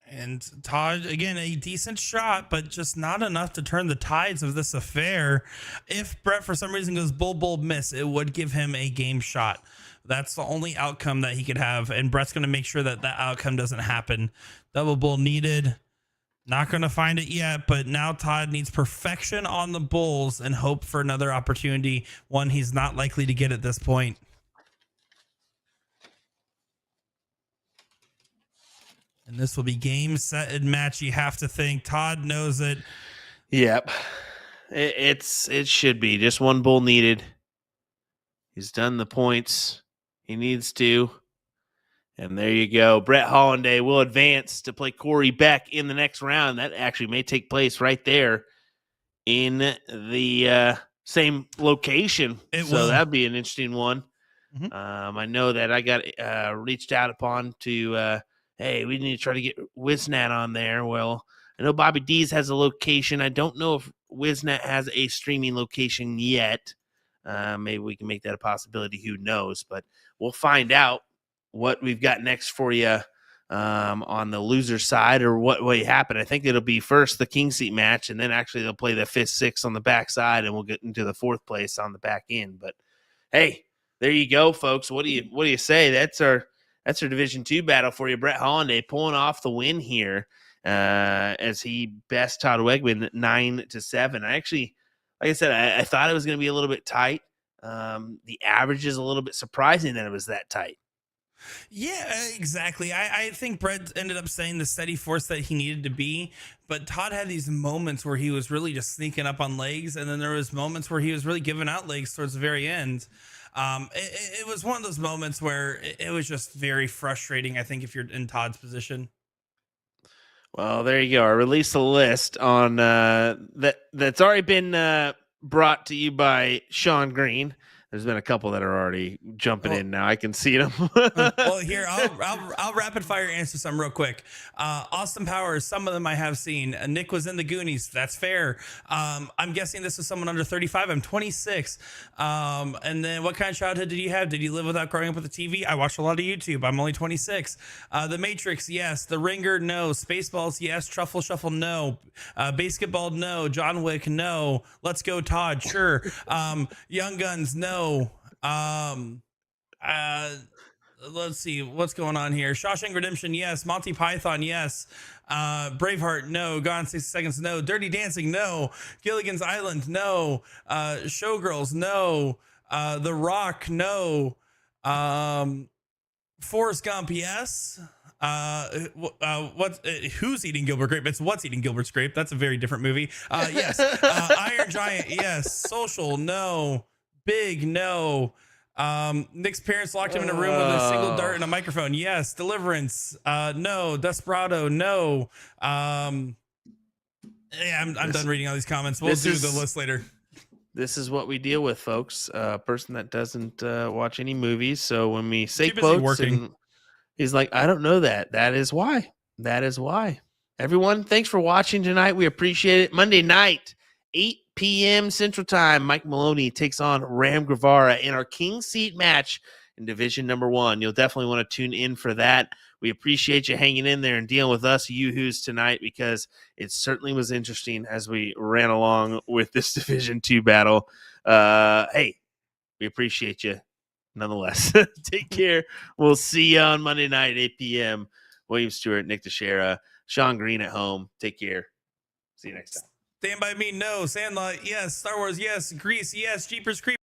And And Todd, again, a decent shot, but just not enough to turn the tides of this affair. If Brett, for some reason, goes bull, miss, it would give him a game shot. That's the only outcome that he could have. And Brett's going to make sure that that outcome doesn't happen. Double bull needed. Not going to find it yet, but now Todd needs perfection on the bulls and hope for another opportunity, one he's not likely to get at this point. And this will be game, set, and match. You have to think. Todd knows it. Yep. It should be just one bull needed. He's done the points he needs to. And there you go. Brett Hollinday will advance to play Corey Beck in the next round. That actually may take place right there in the same location. So that'd be an interesting one. Mm-hmm. I know that I got reached out upon to, hey, we need to try to get Wisnat on there. Well, I know Bobby D's has a location. I don't know if Wisnat has a streaming location yet. Maybe we can make that a possibility. Who knows? But we'll find out what we've got next for you on the loser side, or what will happen. I think it'll be first the king seat match, and then actually they'll play the 5th, 6th on the back side, and we'll get into the 4th place on the back end. But hey, there you go, folks. What do you say? That's our Division II battle for you. Brett Hollinday pulling off the win here as he bests Todd Wiegman 9-7. I actually, like I said, I thought it was going to be a little bit tight. The average is a little bit surprising that it was that tight. Yeah, exactly. I think Brett ended up saying the steady force that he needed to be, but Todd had these moments where he was really just sneaking up on legs, and then there was moments where he was really giving out legs towards the very end. It was one of those moments where it was just very frustrating, I think, if you're in Todd's position. Well, there you go. I released a list on that's already been brought to you by Sean Green. There's been a couple that are already jumping in now. I can see them. Well, here, I'll rapid fire answer some real quick. Austin Powers, some of them I have seen. Nick was in the Goonies. That's fair. I'm guessing this is someone under 35. I'm 26. And then what kind of childhood did you have? Did you live without growing up with a TV? I watched a lot of YouTube. I'm only 26. The Matrix, yes. The Ringer, no. Spaceballs, yes. Truffle Shuffle, no. Basketball, no. John Wick, no. Let's Go Todd, sure. Young Guns, no. Let's see what's going on here. Shawshank Redemption, yes. Monty Python, yes. Braveheart, no. Gone in 60 Seconds, no. Dirty Dancing, no. Gilligan's Island, no. Showgirls, no. The Rock, no. Forrest Gump, yes. Who's Eating Gilbert Grape? It's What's Eating Gilbert's Grape. That's a very different movie. Yes. Iron Giant, yes. Social, no. Big, no. Nick's parents locked him in a room with a single dart and a microphone. Yes. Deliverance. No. Desperado. No. Yeah, I'm done reading all these comments. We'll do the list later. This is what we deal with, folks. A person that doesn't watch any movies. So when we say Too busy quotes, working. and he's like, I don't know that. That is why. That is why. Everyone, thanks for watching tonight. We appreciate it. Monday night, 8 p.m. Central Time, Mike Maloney takes on Ram Guevara in our King Seat match in Division Number 1. You'll definitely want to tune in for that. We appreciate you hanging in there and dealing with us yoo-hoos tonight, because it certainly was interesting as we ran along with this Division 2 battle. Hey, we appreciate you nonetheless. Take care. We'll see you on Monday night, 8 p.m. William Stewart, Nick Teixeira, Sean Green at home. Take care. See you next time. Stand By Me, no. Sandlot, yes. Star Wars, yes. Grease, yes. Jeepers Creepers.